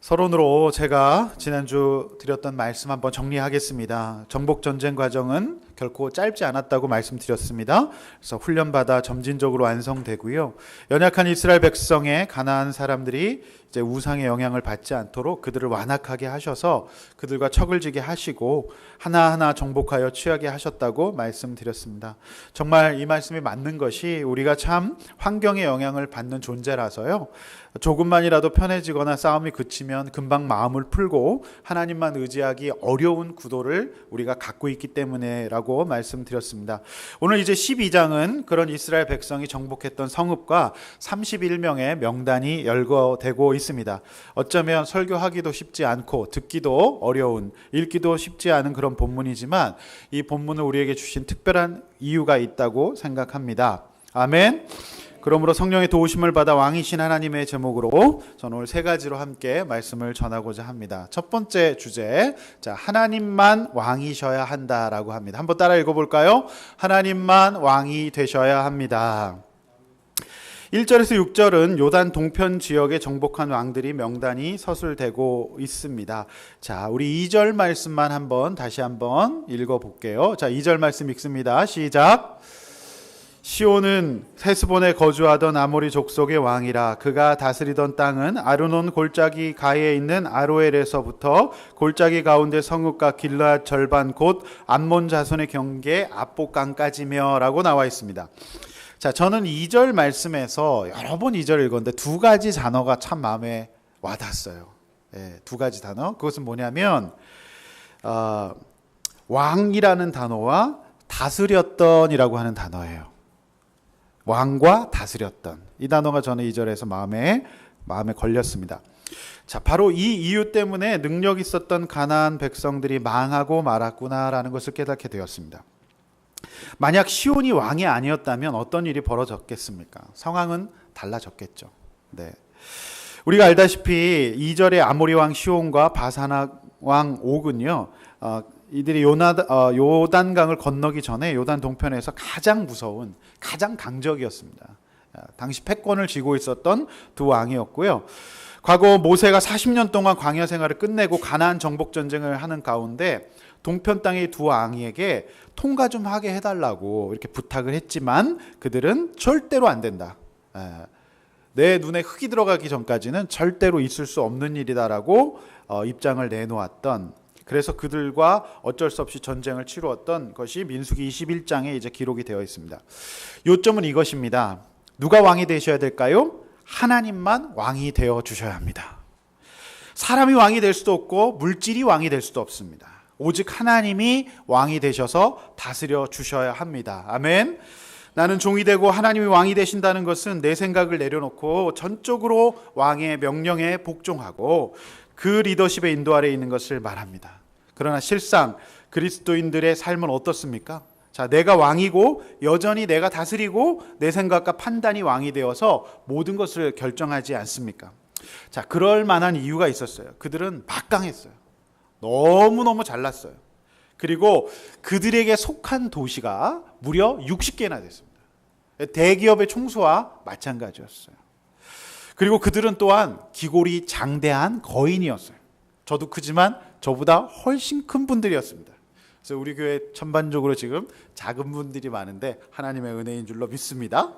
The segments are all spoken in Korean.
서론으로 제가 지난주 드렸던 말씀 한번 정리하겠습니다. 정복전쟁 과정은 결코 짧지 않았다고 말씀드렸습니다. 그래서 훈련받아 점진적으로 완성되고요. 연약한 이스라엘 백성의 가나안 사람들이 이제 우상의 영향을 받지 않도록 그들을 완악하게 하셔서 그들과 척을 지게 하시고 하나하나 정복하여 취하게 하셨다고 말씀드렸습니다. 정말 이 말씀이 맞는 것이 우리가 참 환경의 영향을 받는 존재라서요. 조금만이라도 편해지거나 싸움이 그치면 금방 마음을 풀고 하나님만 의지하기 어려운 구도를 우리가 갖고 있기 때문에라고 말씀드렸습니다. 오늘 이제 12장은 그런 이스라엘 백성이 정복했던 성읍과 31명의 명단이 열거되고 있습니다. 어쩌면 설교하기도 쉽지 않고 듣기도 어려운, 읽기도 쉽지 않은 그런 본문이지만 이 본문을 우리에게 주신 특별한 이유가 있다고 생각합니다. 아멘. 그러므로 성령의 도우심을 받아 왕이신 하나님의 제목으로 저는 오늘 세 가지로 함께 말씀을 전하고자 합니다. 첫 번째 주제, 하나님만 왕이셔야 한다라고 합니다. 한번 따라 읽어볼까요? 하나님만 왕이 되셔야 합니다. 1절에서 6절은 요단 동편 지역에 정복한 왕들이 명단이 서술되고 있습니다. 자, 우리 2절 말씀만 다시 한번 읽어볼게요. 자, 2절 말씀 읽습니다. 시작. 시온은 헤스본에 거주하던 아모리 족속의 왕이라. 그가 다스리던 땅은 아르논 골짜기 가에 있는 아로엘에서부터 골짜기 가운데 성읍과 길르앗 절반 곧 암몬 자손의 경계 압복강까지며 라고 나와 있습니다. 자, 저는 2절 말씀에서 여러 번 2절 읽었는데 두 가지 단어가 참 마음에 와닿았어요. 두 가지 단어. 그것은 뭐냐면 왕이라는 단어와 다스렸던이라고 하는 단어예요. 왕과 다스렸던 이 단어가 저는 2절에서 마음에 걸렸습니다. 자, 바로 이 이유 때문에 능력 있었던 가나안 백성들이 망하고 말았구나라는 것을 깨닫게 되었습니다. 만약 시온이 왕이 아니었다면 어떤 일이 벌어졌겠습니까? 상황은 달라졌겠죠. 네. 우리가 알다시피 2절의 아모리 왕 시온과 바산 왕 옥은요, 이들이 요단강을 건너기 전에 요단 동편에서 가장 무서운, 가장 강적이었습니다. 당시 패권을 쥐고 있었던 두 왕이었고요. 과거 모세가 40년 동안 광야 생활을 끝내고 가나안 정복 전쟁을 하는 가운데 동편 땅의 두 왕에게 통과 좀 하게 해달라고 이렇게 부탁을 했지만 그들은 절대로 안 된다. 내 눈에 흙이 들어가기 전까지는 절대로 있을 수 없는 일이다라고 입장을 내놓았던, 그래서 그들과 어쩔 수 없이 전쟁을 치루었던 것이 민수기 21장에 이제 기록이 되어 있습니다. 요점은 이것입니다. 누가 왕이 되셔야 될까요? 하나님만 왕이 되어 주셔야 합니다. 사람이 왕이 될 수도 없고 물질이 왕이 될 수도 없습니다. 오직 하나님이 왕이 되셔서 다스려 주셔야 합니다. 아멘. 나는 종이 되고 하나님이 왕이 되신다는 것은 내 생각을 내려놓고 전적으로 왕의 명령에 복종하고 그 리더십의 인도 아래에 있는 것을 말합니다. 그러나 실상 그리스도인들의 삶은 어떻습니까? 자, 내가 왕이고 여전히 내가 다스리고 내 생각과 판단이 왕이 되어서 모든 것을 결정하지 않습니까? 자, 그럴 만한 이유가 있었어요. 그들은 막강했어요. 너무너무 잘났어요. 그리고 그들에게 속한 도시가 무려 60개나 됐습니다. 대기업의 총수와 마찬가지였어요. 그리고 그들은 또한 기골이 장대한 거인이었어요. 저도 크지만 저보다 훨씬 큰 분들이었습니다. 그래서 우리 교회 전반적으로 지금 작은 분들이 많은데 하나님의 은혜인 줄로 믿습니다.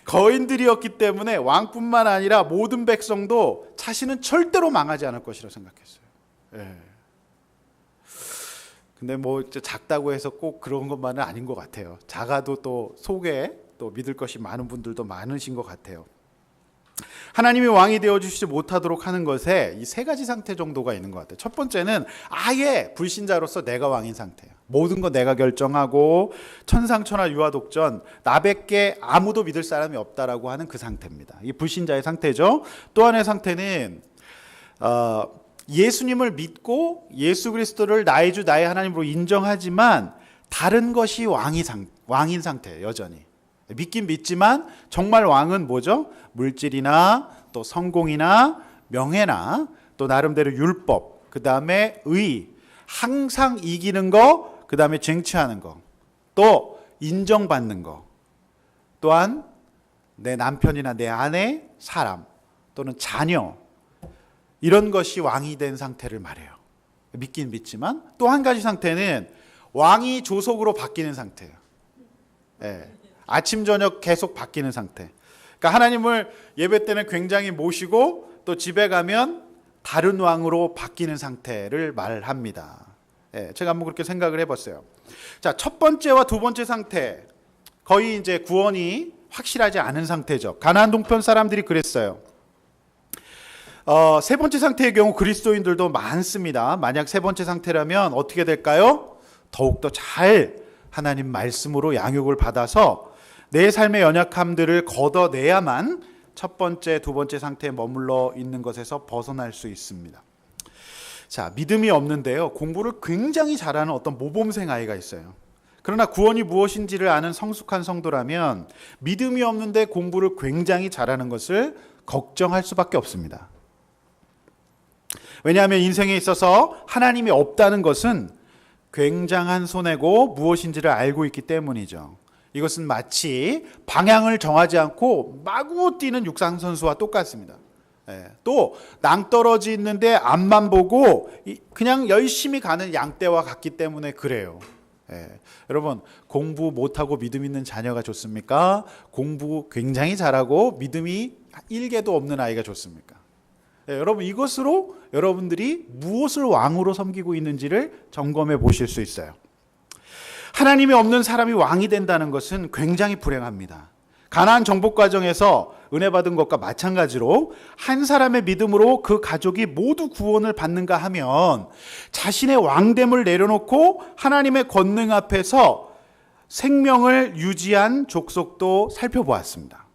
거인들이었기 때문에 왕뿐만 아니라 모든 백성도 자신은 절대로 망하지 않을 것이라고 생각했어요. 근데 작다고 해서 꼭 그런 것만은 아닌 것 같아요. 작아도 또 속에 또 믿을 것이 많은 분들도 많으신 것 같아요. 하나님이 왕이 되어주시지 못하도록 하는 것에 이 세 가지 상태 정도가 있는 것 같아요. 첫 번째는 아예 불신자로서 내가 왕인 상태예요. 모든 거 내가 결정하고 천상천하 유아독전 나밖에 아무도 믿을 사람이 없다라고 하는 그 상태입니다. 이 불신자의 상태죠. 또 하나의 상태는 예수님을 믿고 예수 그리스도를 나의 주 나의 하나님으로 인정하지만 다른 것이 왕인 상태예요. 여전히 믿긴 믿지만 정말 왕은 뭐죠? 물질이나 또 성공이나 명예나 또 나름대로 율법, 그 다음에 의, 항상 이기는 거, 그 다음에 쟁취하는 거, 또 인정받는 거, 또한 내 남편이나 내 아내, 사람, 또는 자녀, 이런 것이 왕이 된 상태를 말해요. 믿긴 믿지만 또 한 가지 상태는 왕이 조속으로 바뀌는 상태예요. 예. 아침 저녁 계속 바뀌는 상태. 그러니까 하나님을 예배 때는 굉장히 모시고 또 집에 가면 다른 왕으로 바뀌는 상태를 말합니다. 예. 제가 한번 그렇게 생각을 해봤어요. 자, 첫 번째와 두 번째 상태, 거의 이제 구원이 확실하지 않은 상태죠. 가나안 동편 사람들이 그랬어요. 세 번째 상태의 경우 그리스도인들도 많습니다. 만약 세 번째 상태라면 어떻게 될까요? 더욱더 잘 하나님 말씀으로 양육을 받아서 내 삶의 연약함들을 걷어내야만 첫 번째, 두 번째 상태에 머물러 있는 것에서 벗어날 수 있습니다. 자, 믿음이 없는데요, 공부를 굉장히 잘하는 어떤 모범생 아이가 있어요. 그러나 구원이 무엇인지를 아는 성숙한 성도라면 믿음이 없는데 공부를 굉장히 잘하는 것을 걱정할 수밖에 없습니다. 왜냐하면 인생에 있어서 하나님이 없다는 것은 굉장한 손해고 무엇인지를 알고 있기 때문이죠. 이것은 마치 방향을 정하지 않고 마구 뛰는 육상선수와 똑같습니다. 또 낭떠러지 있는데 앞만 보고 그냥 열심히 가는 양떼와 같기 때문에 그래요. 여러분, 공부 못하고 믿음 있는 자녀가 좋습니까? 공부 굉장히 잘하고 믿음이 1개도 없는 아이가 좋습니까? 여러분, 이것으로 여러분들이 무엇을 왕으로 섬기고 있는지를 점검해 보실 수 있어요. 하나님이 없는 사람이 왕이 된다는 것은 굉장히 불행합니다. 가나안 정복 과정에서 은혜 받은 것과 마찬가지로 한 사람의 믿음으로 그 가족이 모두 구원을 받는가 하면 자신의 왕됨을 내려놓고 하나님의 권능 앞에서 생명을 유지한 족속도 살펴보았습니다.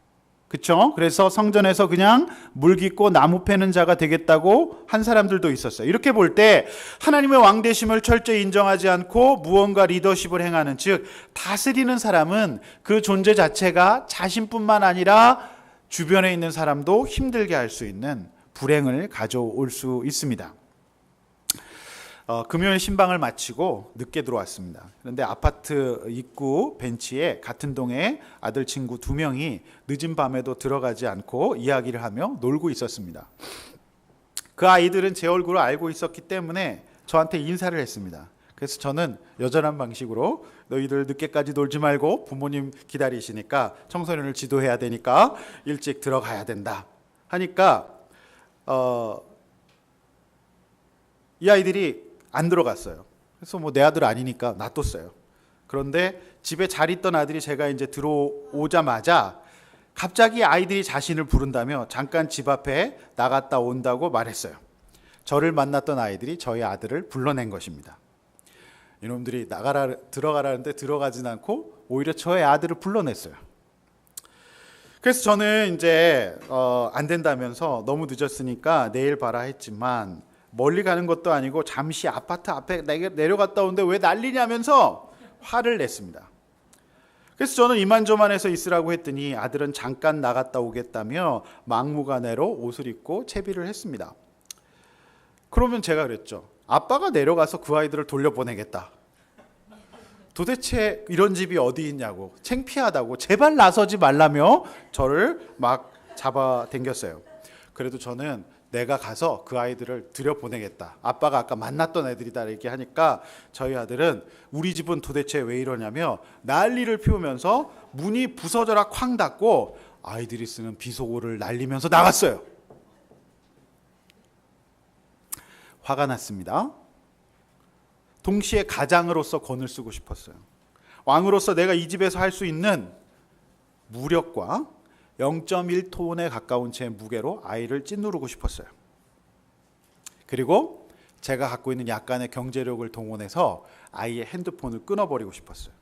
그렇죠? 그래서 성전에서 그냥 물 깃고 나무 패는 자가 되겠다고 한 사람들도 있었어요. 이렇게 볼 때 하나님의 왕되심을 철저히 인정하지 않고 무언가 리더십을 행하는, 즉 다스리는 사람은 그 존재 자체가 자신뿐만 아니라 주변에 있는 사람도 힘들게 할 수 있는 불행을 가져올 수 있습니다. 금요일 신방을 마치고 늦게 들어왔습니다. 그런데 아파트 입구 벤치에 같은 동에 아들 친구 2명이 늦은 밤에도 들어가지 않고 이야기를 하며 놀고 있었습니다. 그 아이들은 제 얼굴을 알고 있었기 때문에 저한테 인사를 했습니다. 그래서 저는 여전한 방식으로 너희들 늦게까지 놀지 말고 부모님 기다리시니까 청소년을 지도해야 되니까 일찍 들어가야 된다 하니까 이 아이들이 안 들어갔어요. 그래서 뭐 내 아들 아니니까 놔뒀어요. 그런데 집에 잘 있던 아들이 제가 이제 들어오자마자 갑자기 아이들이 자신을 부른다며 잠깐 집 앞에 나갔다 온다고 말했어요. 저를 만났던 아이들이 저희 아들을 불러낸 것입니다. 이놈들이 들어가라는데 들어가진 않고 오히려 저의 아들을 불러냈어요. 그래서 저는 이제 안 된다면서 너무 늦었으니까 내일 봐라 했지만 멀리 가는 것도 아니고 잠시 아파트 앞에 내려갔다 오는데 왜 난리냐면서 화를 냈습니다. 그래서 저는 이만저만해서 있으라고 했더니 아들은 잠깐 나갔다 오겠다며 막무가내로 옷을 입고 채비를 했습니다. 그러면 제가 그랬죠. 아빠가 내려가서 그 아이들을 돌려보내겠다. 도대체 이런 집이 어디 있냐고, 창피하다고 제발 나서지 말라며 저를 막 잡아당겼어요. 그래도 저는 내가 가서 그 아이들을 들여보내겠다. 아빠가 아까 만났던 애들이다 이렇게 하니까 저희 아들은 우리 집은 도대체 왜 이러냐며 난리를 피우면서 문이 부서져라 쾅 닫고 아이들이 쓰는 비속어를 날리면서 나갔어요. 화가 났습니다. 동시에 가장으로서 권을 쓰고 싶었어요. 왕으로서 내가 이 집에서 할 수 있는 무력과 0.1톤에 가까운 제 무게로 아이를 짓누르고 싶었어요. 그리고 제가 갖고 있는 약간의 경제력을 동원해서 아이의 핸드폰을 끊어버리고 싶었어요.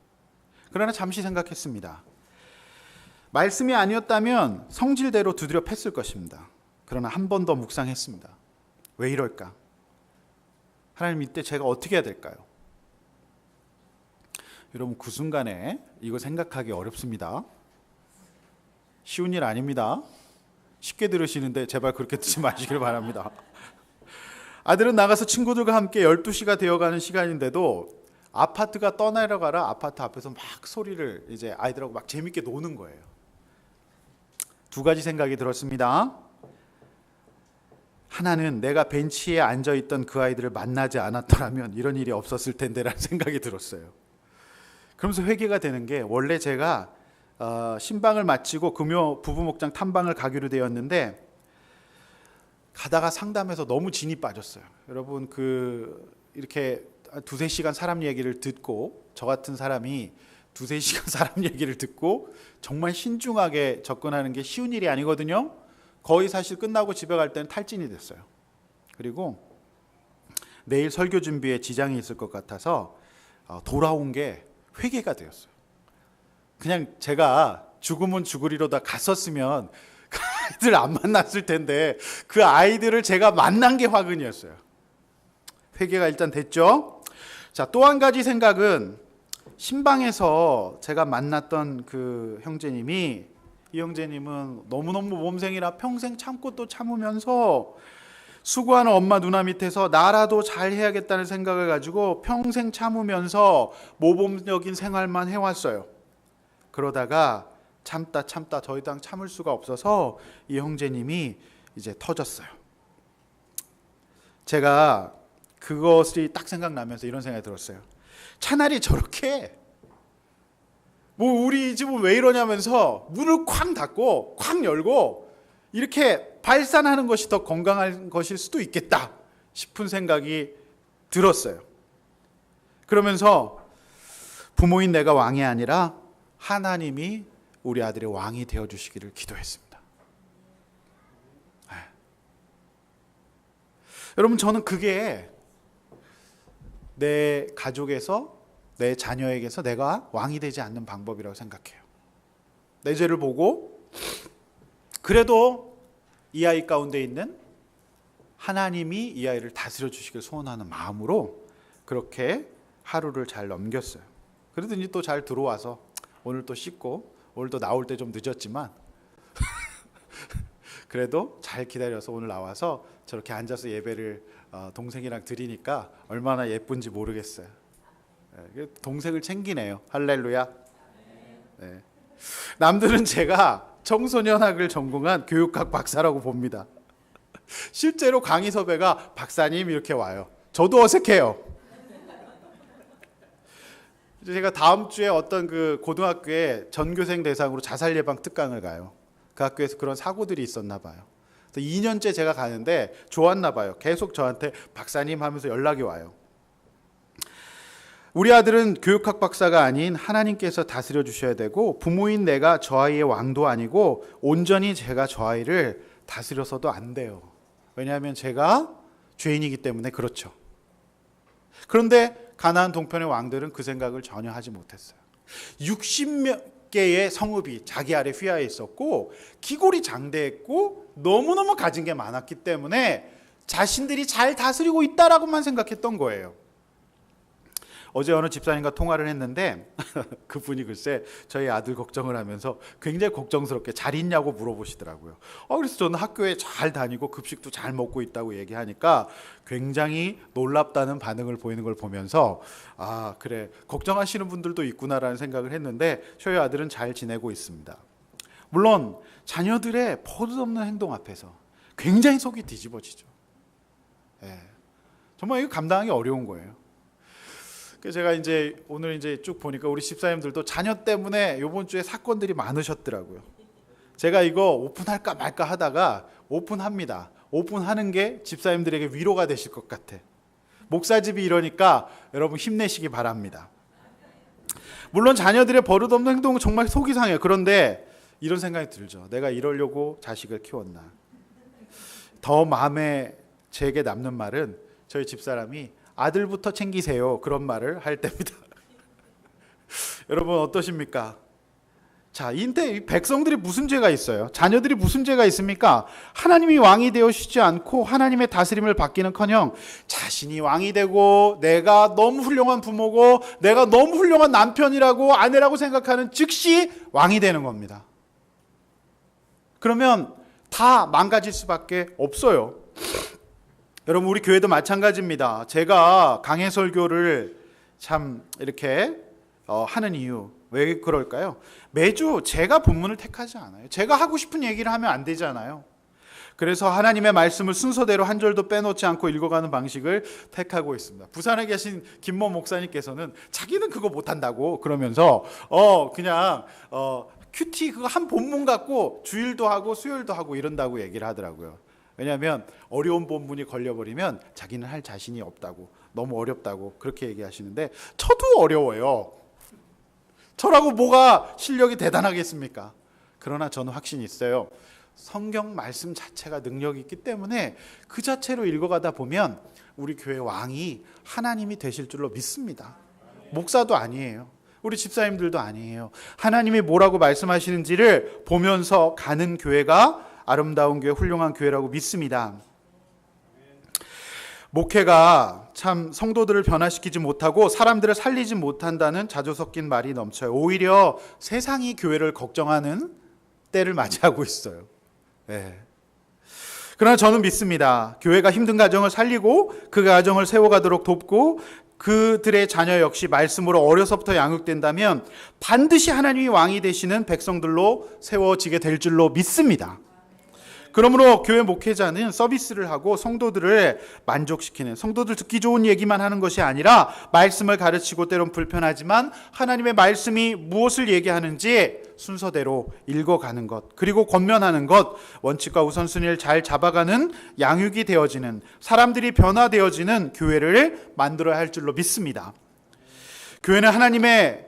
그러나 잠시 생각했습니다. 말씀이 아니었다면 성질대로 두드려 팼을 것입니다. 그러나 한 번 더 묵상했습니다. 왜 이럴까? 하나님, 이때 제가 어떻게 해야 될까요? 여러분, 그 순간에 이거 생각하기 어렵습니다. 쉬운 일 아닙니다. 쉽게 들으시는데 제발 그렇게 듣지 마시길 바랍니다. 아들은 나가서 친구들과 함께 12시가 되어가는 시간인데도 아파트가 떠내려가라 아파트 앞에서 막 소리를 이제 아이들하고 막 재밌게 노는 거예요. 두 가지 생각이 들었습니다. 하나는 내가 벤치에 앉아있던 그 아이들을 만나지 않았더라면 이런 일이 없었을 텐데라는 생각이 들었어요. 그러면서 회개가 되는 게, 원래 제가 신방을 마치고 금요 부부목장 탐방을 가기로 되었는데 가다가 상담에서 너무 진이 빠졌어요. 여러분, 이렇게 두세 시간 사람 얘기를 듣고, 저 같은 사람이 두세 시간 사람 얘기를 듣고 정말 신중하게 접근하는 게 쉬운 일이 아니거든요. 거의 사실 끝나고 집에 갈 때는 탈진이 됐어요. 그리고 내일 설교 준비에 지장이 있을 것 같아서 돌아온 게 회개가 되었어요. 그냥 제가 죽으면 죽으리로다 갔었으면 그 아이들 안 만났을 텐데 그 아이들을 제가 만난 게 화근이었어요. 회개가 일단 됐죠. 자, 또 한 가지 생각은, 신방에서 제가 만났던 그 형제님이, 이 형제님은 너무너무 모범생이라 평생 참고 또 참으면서 수고하는 엄마 누나 밑에서 나라도 잘 해야겠다는 생각을 가지고 평생 참으면서 모범적인 생활만 해왔어요. 그러다가 참다 더 이상 참을 수가 없어서 이 형제님이 이제 터졌어요. 제가 그것이 딱 생각나면서 이런 생각이 들었어요. 차라리 저렇게 우리 집은 왜 이러냐면서 문을 쾅 닫고 쾅 열고 이렇게 발산하는 것이 더 건강한 것일 수도 있겠다 싶은 생각이 들었어요. 그러면서 부모인 내가 왕이 아니라 하나님이 우리 아들의 왕이 되어주시기를 기도했습니다. 여러분, 저는 그게 내 가족에서, 내 자녀에게서 내가 왕이 되지 않는 방법이라고 생각해요. 내 죄를 보고 그래도 이 아이 가운데 있는 하나님이 이 아이를 다스려 주시길 소원하는 마음으로 그렇게 하루를 잘 넘겼어요. 그러더니 또 잘 들어와서 오늘 또 씻고, 오늘 또 나올 때 좀 늦었지만 그래도 잘 기다려서 오늘 나와서 저렇게 앉아서 예배를 동생이랑 드리니까 얼마나 예쁜지 모르겠어요. 동생을 챙기네요. 할렐루야. 네. 남들은 제가 청소년학을 전공한 교육학 박사라고 봅니다. 실제로 강의 섭외가 박사님 이렇게 와요. 저도 어색해요. 제가 다음 주에 어떤 그 고등학교에 전교생 대상으로 자살 예방 특강을 가요. 그 학교에서 그런 사고들이 있었나 봐요. 그래서 2년째 제가 가는데 좋았나 봐요. 계속 저한테 박사님 하면서 연락이 와요. 우리 아들은 교육학 박사가 아닌 하나님께서 다스려 주셔야 되고, 부모인 내가 저 아이의 왕도 아니고 온전히 제가 저 아이를 다스려서도 안 돼요. 왜냐하면 제가 죄인이기 때문에 그렇죠. 그런데 가나안 동편의 왕들은 그 생각을 전혀 하지 못했어요. 60몇 개의 성읍이 자기 아래 휘하에 있었고 기골이 장대했고 너무너무 가진 게 많았기 때문에 자신들이 잘 다스리고 있다라고만 생각했던 거예요. 어제 어느 집사님과 통화를 했는데 그분이 글쎄 저희 아들 걱정을 하면서 굉장히 걱정스럽게 잘 있냐고 물어보시더라고요. 그래서 저는 학교에 잘 다니고 급식도 잘 먹고 있다고 얘기하니까 굉장히 놀랍다는 반응을 보이는 걸 보면서 그래, 걱정하시는 분들도 있구나라는 생각을 했는데 저희 아들은 잘 지내고 있습니다. 물론 자녀들의 버릇없는 행동 앞에서 굉장히 속이 뒤집어지죠. 정말 이거 감당하기 어려운 거예요. 제가 이제 오늘 이제 쭉 보니까 우리 집사님들도 자녀 때문에 이번 주에 사건들이 많으셨더라고요. 제가 이거 오픈할까 말까 하다가 오픈합니다. 오픈하는 게 집사님들에게 위로가 되실 것 같아. 목사집이 이러니까 여러분 힘내시기 바랍니다. 물론 자녀들의 버릇없는 행동은 정말 속이 상해요. 그런데 이런 생각이 들죠. 내가 이러려고 자식을 키웠나. 더 마음에 제게 남는 말은 저희 집사람이 아들부터 챙기세요, 그런 말을 할 때입니다. 여러분 어떠십니까? 자, 인데 백성들이 무슨 죄가 있어요? 자녀들이 무슨 죄가 있습니까? 하나님이 왕이 되어주시지 않고 하나님의 다스림을 받기는커녕 자신이 왕이 되고 내가 너무 훌륭한 부모고 내가 너무 훌륭한 남편이라고 아내라고 생각하는 즉시 왕이 되는 겁니다. 그러면 다 망가질 수밖에 없어요. 여러분 우리 교회도 마찬가지입니다. 제가 강해 설교를 참 이렇게 하는 이유 왜 그럴까요? 매주 제가 본문을 택하지 않아요. 제가 하고 싶은 얘기를 하면 안 되잖아요. 그래서 하나님의 말씀을 순서대로 한 절도 빼놓지 않고 읽어가는 방식을 택하고 있습니다. 부산에 계신 김모 목사님께서는 자기는 그거 못한다고 그러면서 그냥 큐티 그거 한 본문 갖고 주일도 하고 수요일도 하고 이런다고 얘기를 하더라고요. 왜냐하면 어려운 본문이 걸려버리면 자기는 할 자신이 없다고, 너무 어렵다고 그렇게 얘기하시는데, 저도 어려워요. 저라고 뭐가 실력이 대단하겠습니까? 그러나 저는 확신이 있어요. 성경 말씀 자체가 능력이 있기 때문에 그 자체로 읽어가다 보면 우리 교회 왕이 하나님이 되실 줄로 믿습니다. 목사도 아니에요. 우리 집사님들도 아니에요. 하나님이 뭐라고 말씀하시는지를 보면서 가는 교회가 아름다운 교회, 훌륭한 교회라고 믿습니다. 목회가 참 성도들을 변화시키지 못하고 사람들을 살리지 못한다는 자주 섞인 말이 넘쳐요. 오히려 세상이 교회를 걱정하는 때를 맞이하고 있어요. 네. 그러나 저는 믿습니다. 교회가 힘든 가정을 살리고 그 가정을 세워가도록 돕고 그들의 자녀 역시 말씀으로 어려서부터 양육된다면 반드시 하나님이 왕이 되시는 백성들로 세워지게 될 줄로 믿습니다. 그러므로 교회 목회자는 서비스를 하고 성도들을 만족시키는, 성도들 듣기 좋은 얘기만 하는 것이 아니라 말씀을 가르치고 때론 불편하지만 하나님의 말씀이 무엇을 얘기하는지 순서대로 읽어가는 것, 그리고 권면하는 것, 원칙과 우선순위를 잘 잡아가는 양육이 되어지는, 사람들이 변화되어지는 교회를 만들어야 할 줄로 믿습니다. 교회는 하나님의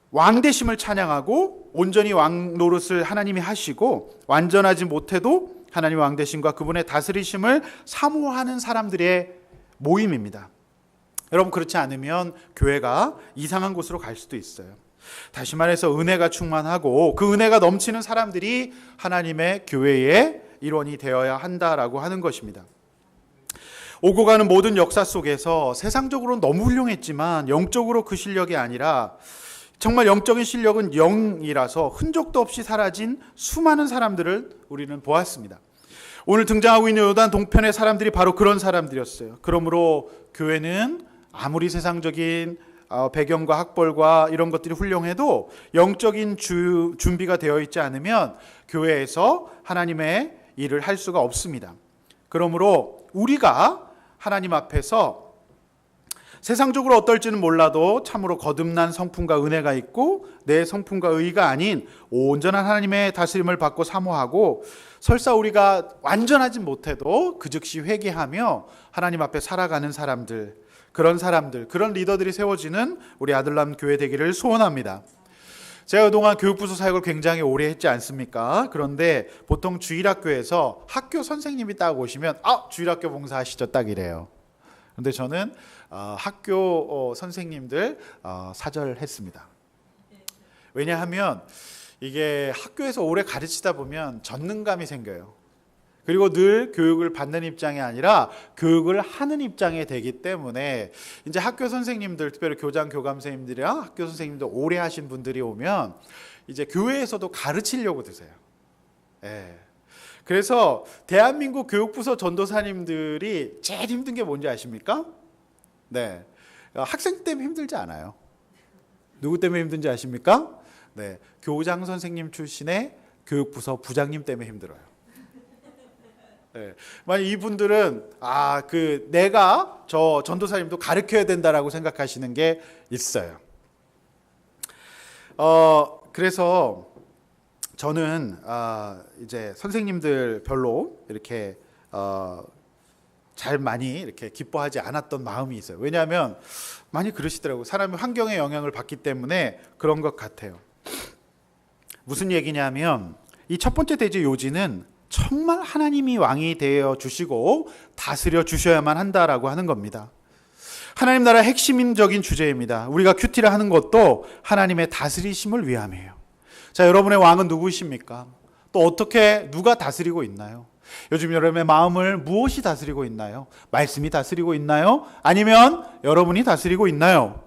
왕되심을 찬양하고 온전히 왕 노릇을 하나님이 하시고 완전하지 못해도 하나님 왕되심과 그분의 다스리심을 사모하는 사람들의 모임입니다. 여러분, 그렇지 않으면 교회가 이상한 곳으로 갈 수도 있어요. 다시 말해서 은혜가 충만하고 그 은혜가 넘치는 사람들이 하나님의 교회의 일원이 되어야 한다라고 하는 것입니다. 오고 가는 모든 역사 속에서 세상적으로는 너무 훌륭했지만 영적으로 그 실력이 아니라 정말 영적인 실력은 0이라서 흔적도 없이 사라진 수많은 사람들을 우리는 보았습니다. 오늘 등장하고 있는 요단 동편의 사람들이 바로 그런 사람들이었어요. 그러므로 교회는 아무리 세상적인 배경과 학벌과 이런 것들이 훌륭해도 영적인 준비가 되어 있지 않으면 교회에서 하나님의 일을 할 수가 없습니다. 그러므로 우리가 하나님 앞에서 세상적으로 어떨지는 몰라도 참으로 거듭난 성품과 은혜가 있고 내 성품과 의가 아닌 온전한 하나님의 다스림을 받고 사모하고 설사 우리가 완전하지 못해도 그 즉시 회개하며 하나님 앞에 살아가는 사람들, 그런 리더들이 세워지는 우리 아들람 교회 되기를 소원합니다. 제가 그동안 교육부서 사역을 굉장히 오래 했지 않습니까? 그런데 보통 주일학교에서 학교 선생님이 딱 오시면 주일학교 봉사하시죠, 딱 이래요. 그런데 저는 학교 선생님들 사절했습니다. 왜냐하면 이게 학교에서 오래 가르치다 보면 전능감이 생겨요. 그리고 늘 교육을 받는 입장이 아니라 교육을 하는 입장이 되기 때문에 이제 학교 선생님들, 특별히 교장, 교감 선생님들이랑 학교 선생님들 오래 하신 분들이 오면 이제 교회에서도 가르치려고 드세요. 예. 그래서 대한민국 교육부서 전도사님들이 제일 힘든 게 뭔지 아십니까? 네, 학생 때문에 힘들지 않아요. 누구 때문에 힘든지 아십니까? 네, 교장 선생님 출신의 교육부서 부장님 때문에 힘들어요. 네, 만약 이분들은 내가 저 전도사님도 가르쳐야 된다라고 생각하시는 게 있어요. 그래서 저는 이제 선생님들 별로 이렇게 잘 많이 이렇게 기뻐하지 않았던 마음이 있어요. 왜냐하면 많이 그러시더라고요. 사람이 환경의 영향을 받기 때문에 그런 것 같아요. 무슨 얘기냐면 이 첫 번째 대제 요지는 정말 하나님이 왕이 되어 주시고 다스려 주셔야만 한다라고 하는 겁니다. 하나님 나라의 핵심적인 주제입니다. 우리가 큐티를 하는 것도 하나님의 다스리심을 위함이에요. 자, 여러분의 왕은 누구십니까? 또 어떻게 누가 다스리고 있나요? 요즘 여러분의 마음을 무엇이 다스리고 있나요? 말씀이 다스리고 있나요? 아니면 여러분이 다스리고 있나요?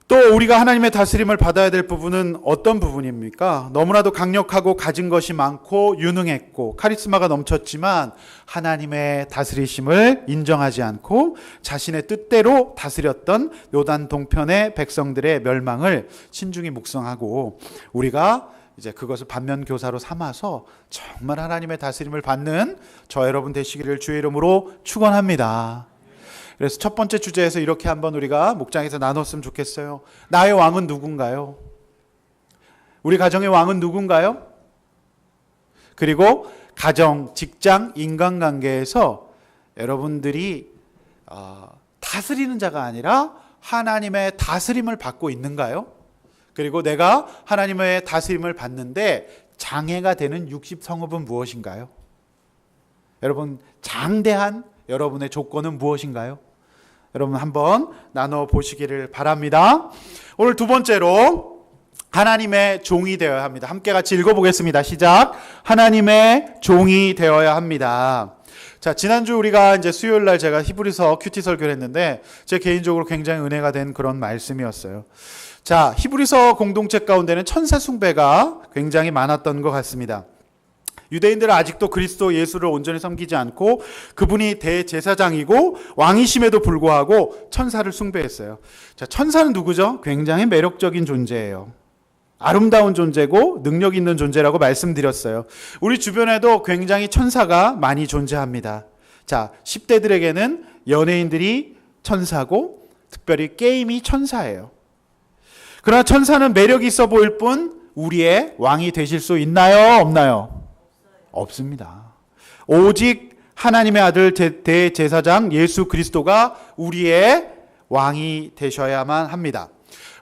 또 우리가 하나님의 다스림을 받아야 될 부분은 어떤 부분입니까? 너무나도 강력하고 가진 것이 많고 유능했고 카리스마가 넘쳤지만 하나님의 다스리심을 인정하지 않고 자신의 뜻대로 다스렸던 요단 동편의 백성들의 멸망을 신중히 묵상하고 우리가 이제 그것을 반면교사로 삼아서 정말 하나님의 다스림을 받는 저 여러분 되시기를 주의 이름으로 축원합니다. 그래서 첫 번째 주제에서 이렇게 한번 우리가 목장에서 나눴으면 좋겠어요. 나의 왕은 누군가요? 우리 가정의 왕은 누군가요? 그리고 가정, 직장, 인간관계에서 여러분들이 다스리는 자가 아니라 하나님의 다스림을 받고 있는가요? 그리고 내가 하나님의 다스림을 받는데 장애가 되는 60성읍은 무엇인가요? 여러분, 장대한 여러분의 조건은 무엇인가요? 여러분 한번 나눠 보시기를 바랍니다. 오늘 두 번째로 하나님의 종이 되어야 합니다. 함께 같이 읽어보겠습니다. 시작. 하나님의 종이 되어야 합니다. 자, 지난주 우리가 이제 수요일 날 제가 히브리서 큐티 설교를 했는데 제 개인적으로 굉장히 은혜가 된 그런 말씀이었어요. 자, 히브리서 공동체 가운데는 천사 숭배가 굉장히 많았던 것 같습니다. 유대인들은 아직도 그리스도 예수를 온전히 섬기지 않고 그분이 대제사장이고 왕이심에도 불구하고 천사를 숭배했어요. 자, 천사는 누구죠? 굉장히 매력적인 존재예요. 아름다운 존재고 능력 있는 존재라고 말씀드렸어요. 우리 주변에도 굉장히 천사가 많이 존재합니다. 자, 10대들에게는 연예인들이 천사고 특별히 게임이 천사예요. 그러나 천사는 매력이 있어 보일 뿐 우리의 왕이 되실 수 있나요? 없나요? 없습니다. 오직 하나님의 아들 대제사장 예수 그리스도가 우리의 왕이 되셔야만 합니다.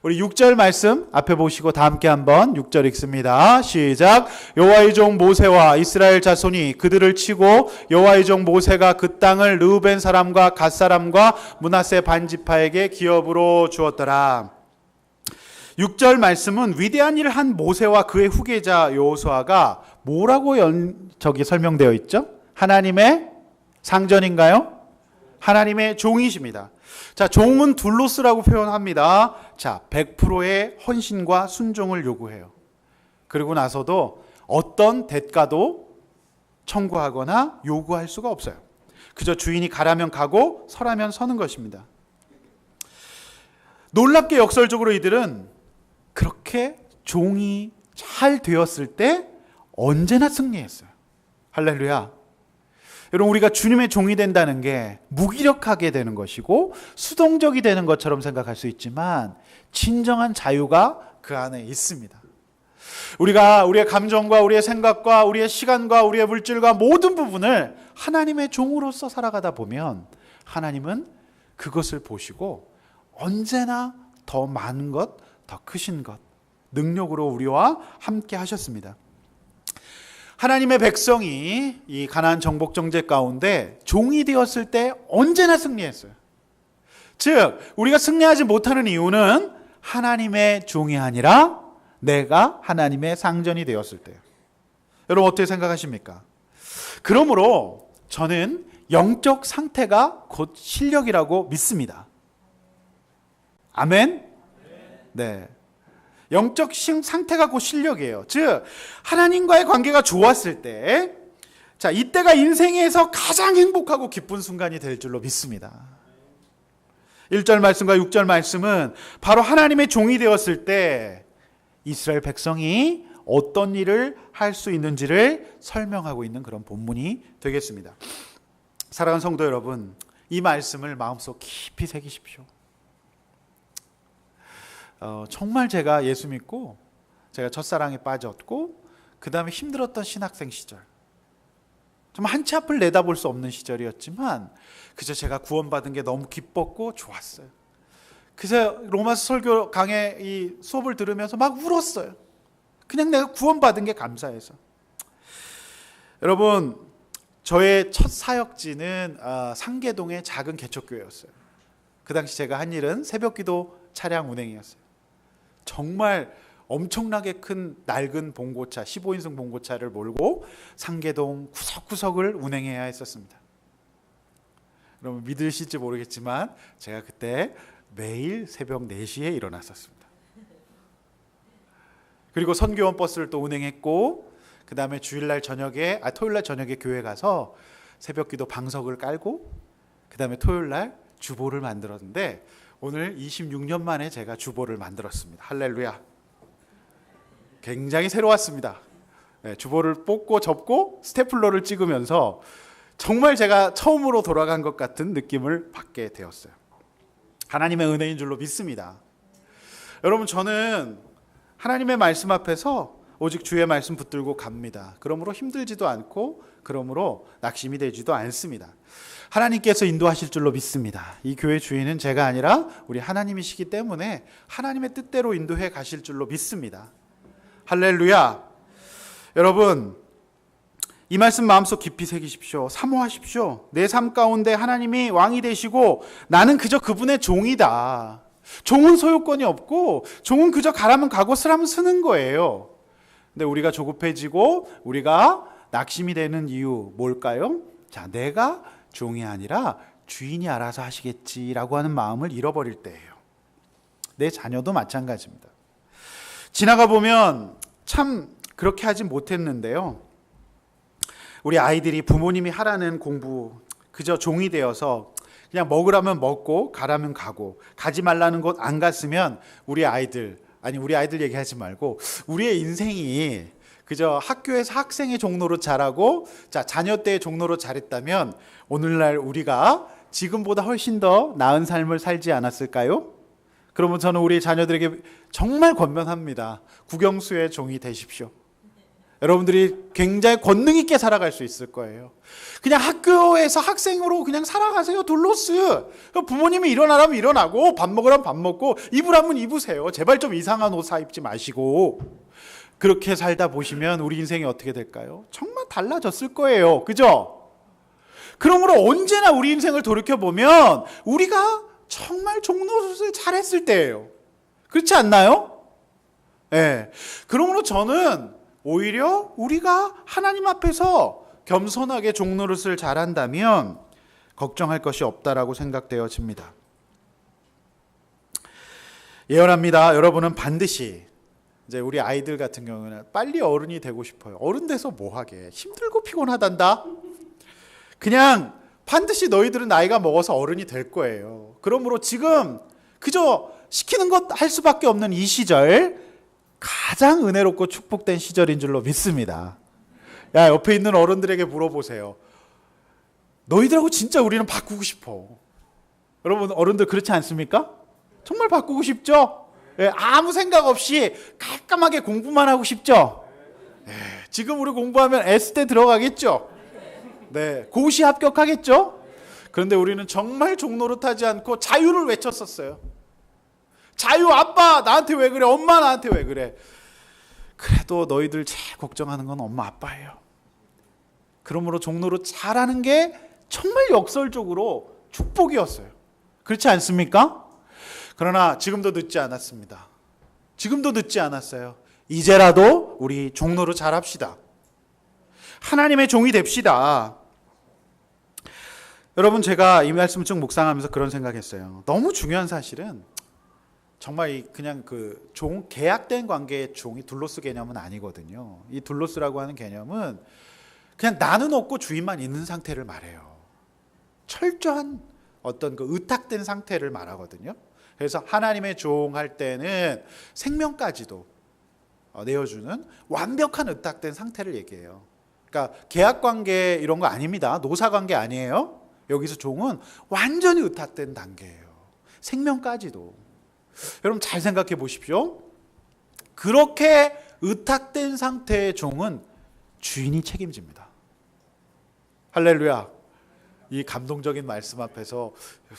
우리 6절 말씀 앞에 보시고 다 함께 한번 6절 읽습니다. 시작. 여호와의 종 모세와 이스라엘 자손이 그들을 치고 여호와의 종 모세가 그 땅을 르우벤 사람과 갓 사람과 므낫세 반지파에게 기업으로 주었더라. 6절 말씀은 위대한 일을 한 모세와 그의 후계자 여호수아가 뭐라고 설명되어 있죠? 하나님의 상전인가요? 하나님의 종이십니다. 자, 종은 둘로스라고 표현합니다. 자, 100%의 헌신과 순종을 요구해요. 그리고 나서도 어떤 대가도 청구하거나 요구할 수가 없어요. 그저 주인이 가라면 가고 서라면 서는 것입니다. 놀랍게 역설적으로 이들은 그렇게 종이 잘 되었을 때 언제나 승리했어요. 할렐루야. 여러분, 우리가 주님의 종이 된다는 게 무기력하게 되는 것이고 수동적이 되는 것처럼 생각할 수 있지만 진정한 자유가 그 안에 있습니다. 우리가 우리의 감정과 우리의 생각과 우리의 시간과 우리의 물질과 모든 부분을 하나님의 종으로서 살아가다 보면 하나님은 그것을 보시고 언제나 더 많은 것, 더 크신 것, 능력으로 우리와 함께 하셨습니다. 하나님의 백성이 이 가나안 정복 정제 가운데 종이 되었을 때 언제나 승리했어요. 즉, 우리가 승리하지 못하는 이유는 하나님의 종이 아니라 내가 하나님의 상전이 되었을 때예요. 여러분 어떻게 생각하십니까? 그러므로 저는 영적 상태가 곧 실력이라고 믿습니다. 아멘? 네. 영적 상태가 곧 실력이에요. 즉, 하나님과의 관계가 좋았을 때, 자, 이때가 인생에서 가장 행복하고 기쁜 순간이 될 줄로 믿습니다. 1절 말씀과 6절 말씀은 바로 하나님의 종이 되었을 때 이스라엘 백성이 어떤 일을 할 수 있는지를 설명하고 있는 그런 본문이 되겠습니다. 사랑하는 성도 여러분, 이 말씀을 마음속 깊이 새기십시오. 정말 제가 예수 믿고 제가 첫사랑에 빠졌고 그 다음에 힘들었던 신학생 시절, 정말 한치 앞을 내다볼 수 없는 시절이었지만 그저 제가 구원받은 게 너무 기뻤고 좋았어요. 그래서 로마서 설교 강의 이 수업을 들으면서 막 울었어요. 그냥 내가 구원받은 게 감사해서. 여러분, 저의 첫 사역지는 상계동의 작은 개척교회였어요. 그 당시 제가 한 일은 새벽기도 차량 운행이었어요. 정말 엄청나게 큰 낡은 봉고차, 15인승 봉고차를 몰고 상계동 구석구석을 운행해야 했었습니다. 여러분 믿으실지 모르겠지만 제가 그때 매일 새벽 4시에 일어났었습니다. 그리고 선교원 버스를 또 운행했고 그 다음에 토요일날 저녁에 교회 가서 새벽기도 방석을 깔고 그 다음에 토요일날 주보를 만들었는데 오늘 26년 만에 제가 주보를 만들었습니다. 할렐루야. 굉장히 새로웠습니다. 주보를 뽑고 접고 스테플러를 찍으면서 정말 제가 처음으로 돌아간 것 같은 느낌을 받게 되었어요. 하나님의 은혜인 줄로 믿습니다. 여러분, 저는 하나님의 말씀 앞에서 오직 주의 말씀 붙들고 갑니다. 그러므로 힘들지도 않고 그러므로 낙심이 되지도 않습니다. 하나님께서 인도하실 줄로 믿습니다. 이 교회 주인은 제가 아니라 우리 하나님이시기 때문에 하나님의 뜻대로 인도해 가실 줄로 믿습니다. 할렐루야. 여러분, 이 말씀 마음속 깊이 새기십시오. 사모하십시오. 내 삶 가운데 하나님이 왕이 되시고 나는 그저 그분의 종이다. 종은 소유권이 없고 종은 그저 가라면 가고 쓰라면 쓰는 거예요. 근데 우리가 조급해지고 우리가 낙심이 되는 이유 뭘까요? 자, 내가 종이 아니라 주인이 알아서 하시겠지라고 하는 마음을 잃어버릴 때예요. 내 자녀도 마찬가지입니다. 지나가 보면 참 그렇게 하지 못했는데요. 우리 아이들이 부모님이 하라는 공부 그저 종이 되어서 그냥 먹으라면 먹고 가라면 가고 가지 말라는 곳 안 갔으면 우리 아이들 얘기하지 말고 우리의 인생이 그저 학교에서 학생의 종로로 자라고 자녀 때의 종로로 자랬다면 오늘날 우리가 지금보다 훨씬 더 나은 삶을 살지 않았을까요? 그러면 저는 우리 자녀들에게 정말 권면합니다. 국영수의 종이 되십시오. 여러분들이 굉장히 권능 있게 살아갈 수 있을 거예요. 그냥 학교에서 학생으로 그냥 살아가세요. 둘로스. 부모님이 일어나라면 일어나고 밥 먹으라면 밥 먹고 입으라면 입으세요. 제발 좀 이상한 옷 사입지 마시고. 그렇게 살다 보시면 우리 인생이 어떻게 될까요? 정말 달라졌을 거예요. 그죠? 그러므로 언제나 우리 인생을 돌이켜보면 우리가 정말 종노릇을 잘했을 때예요. 그렇지 않나요? 네. 그러므로 저는 오히려 우리가 하나님 앞에서 겸손하게 종노릇을 잘한다면 걱정할 것이 없다라고 생각되어집니다. 예언합니다. 여러분은 반드시 이제 우리 아이들 같은 경우는 빨리 어른이 되고 싶어요. 어른 돼서 뭐 하게? 힘들고 피곤하단다. 그냥 반드시 너희들은 나이가 먹어서 어른이 될 거예요. 그러므로 지금 그저 시키는 것 할 수밖에 없는 이 시절 가장 은혜롭고 축복된 시절인 줄로 믿습니다. 야, 옆에 있는 어른들에게 물어보세요. 너희들하고 진짜 우리는 바꾸고 싶어. 여러분, 어른들 그렇지 않습니까? 정말 바꾸고 싶죠? 예, 아무 생각 없이 깔끔하게 공부만 하고 싶죠? 예, 지금 우리 공부하면 S대 들어가겠죠? 네, 고시 합격하겠죠? 그런데 우리는 정말 종노릇하지 않고 자유를 외쳤었어요. 자유. 아빠 나한테 왜 그래? 엄마 나한테 왜 그래? 그래도 너희들 제일 걱정하는 건 엄마 아빠예요. 그러므로 종노릇 잘하는 게 정말 역설적으로 축복이었어요. 그렇지 않습니까? 그러나 지금도 늦지 않았습니다. 지금도 늦지 않았어요. 이제라도 우리 종노릇 잘합시다. 하나님의 종이 됩시다. 여러분, 제가 이 말씀 쭉 묵상하면서 그런 생각했어요. 너무 중요한 사실은 정말 그냥 그 계약된 관계의 종이 둘로스 개념은 아니거든요. 이 둘로스라고 하는 개념은 그냥 나는 없고 주인만 있는 상태를 말해요. 철저한 어떤 그 의탁된 상태를 말하거든요. 그래서 하나님의 종 할 때는 생명까지도 내어주는 완벽한 의탁된 상태를 얘기해요. 그러니까 계약 관계 이런 거 아닙니다. 노사 관계 아니에요. 여기서 종은 완전히 의탁된 단계예요. 생명까지도. 여러분 잘 생각해 보십시오. 그렇게 의탁된 상태의 종은 주인이 책임집니다. 할렐루야. 이 감동적인 말씀 앞에서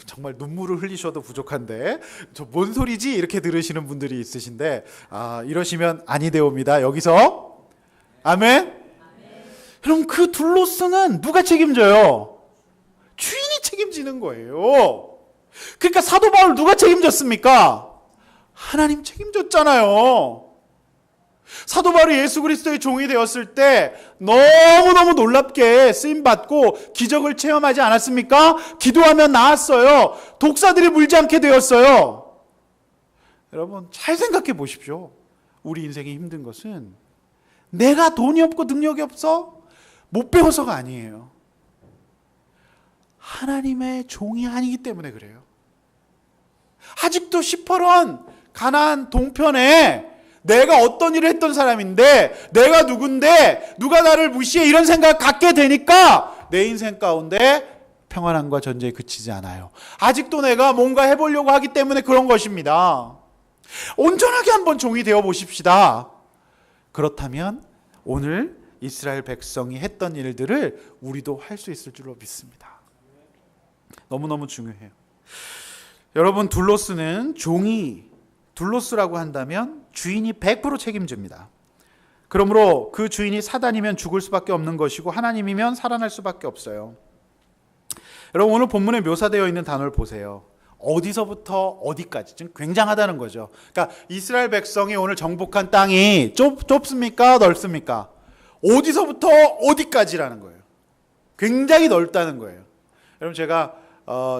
정말 눈물을 흘리셔도 부족한데 저 뭔 소리지? 이렇게 들으시는 분들이 있으신데 이러시면 아니 되옵니다. 여기서 아멘. 그럼 그 둘로스는 누가 책임져요? 주인이 책임지는 거예요. 그러니까 사도 바울 누가 책임졌습니까? 하나님 책임졌잖아요. 사도 바울이 예수 그리스도의 종이 되었을 때 너무너무 놀랍게 쓰임받고 기적을 체험하지 않았습니까? 기도하면 나았어요. 독사들이 물지 않게 되었어요. 여러분 잘 생각해 보십시오. 우리 인생이 힘든 것은 내가 돈이 없고 능력이 없어 못 배워서가 아니에요. 하나님의 종이 아니기 때문에 그래요. 아직도 시퍼런 가나안 동편에 내가 어떤 일을 했던 사람인데, 내가 누군데 누가 나를 무시해, 이런 생각 갖게 되니까 내 인생 가운데 평안함과 전쟁이 그치지 않아요. 아직도 내가 뭔가 해보려고 하기 때문에 그런 것입니다. 온전하게 한번 종이 되어 보십시다. 그렇다면 오늘 이스라엘 백성이 했던 일들을 우리도 할 수 있을 줄로 믿습니다. 너무너무 중요해요. 여러분, 둘로스는 둘로스라고 한다면 주인이 100% 책임집니다. 그러므로 그 주인이 사단이면 죽을 수밖에 없는 것이고 하나님이면 살아날 수밖에 없어요. 여러분, 오늘 본문에 묘사되어 있는 단어를 보세요. 어디서부터 어디까지, 지금 굉장하다는 거죠. 그러니까 이스라엘 백성이 오늘 정복한 땅이 좁습니까? 넓습니까? 어디서부터 어디까지라는 거예요. 굉장히 넓다는 거예요. 여러분, 제가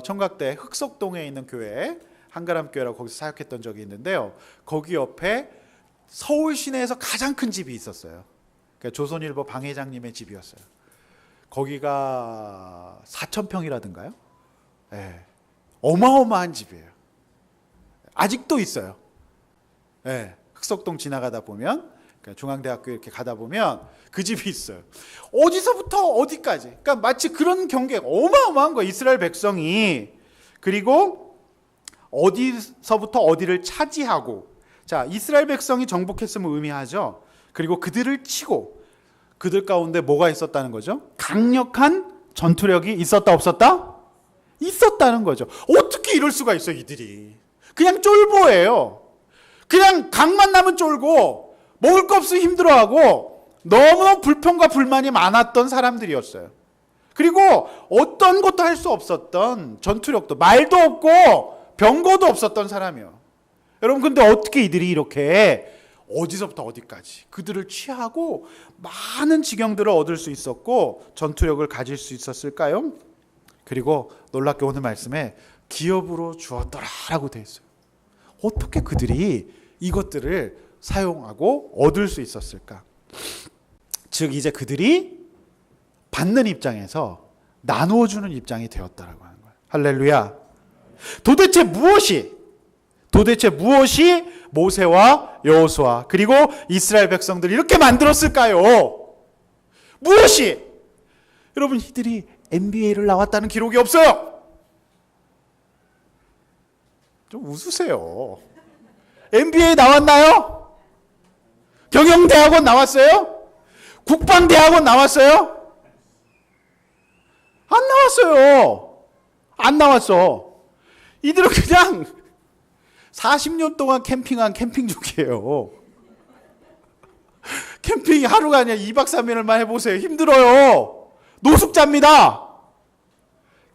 청각대 흑석동에 있는 교회, 한가람교회라고 거기서 사역했던 적이 있는데요. 거기 옆에 서울 시내에서 가장 큰 집이 있었어요. 그러니까 조선일보 방 회장님의 집이었어요. 거기가 4,000평이라든가요? 네. 어마어마한 집이에요. 아직도 있어요. 네. 흑석동 지나가다 보면, 그러니까 중앙대학교 이렇게 가다 보면 그 집이 있어요. 어디서부터 어디까지. 그러니까 마치 그런 경계가 어마어마한 거예요. 이스라엘 백성이. 그리고 어디서부터 어디를 차지하고, 자, 이스라엘 백성이 정복했음을 의미하죠. 그리고 그들을 치고, 그들 가운데 뭐가 있었다는 거죠? 강력한 전투력이 있었다 없었다? 있었다는 거죠. 어떻게 이럴 수가 있어, 이들이. 그냥 쫄보예요. 그냥 강만 나면 쫄고 먹을 거 없으면 힘들어하고 너무 불평과 불만이 많았던 사람들이었어요. 그리고 어떤 것도 할 수 없었던, 전투력도, 말도 없고 병거도 없었던 사람이요. 여러분, 근데 어떻게 이들이 이렇게 어디서부터 어디까지 그들을 취하고 많은 지경들을 얻을 수 있었고 전투력을 가질 수 있었을까요? 그리고 놀랍게 오늘 말씀에 기업으로 주었더라라고 되어 있어요. 어떻게 그들이 이것들을 사용하고 얻을 수 있었을까? 즉, 이제 그들이 받는 입장에서 나누어 주는 입장이 되었다라고 하는 거예요. 할렐루야. 도대체 무엇이 모세와 여호수아 그리고 이스라엘 백성들을 이렇게 만들었을까요? 무엇이? 여러분, 이들이 NBA를 나왔다는 기록이 없어요. 좀 웃으세요. NBA 나왔나요? 경영대학원 나왔어요? 국방대학원 나왔어요? 안 나왔어요. 안 나왔어. 이들은 그냥 40년 동안 캠핑한 캠핑족이에요. 캠핑이 하루가 아니라 2박 3일만 해보세요. 힘들어요. 노숙자입니다.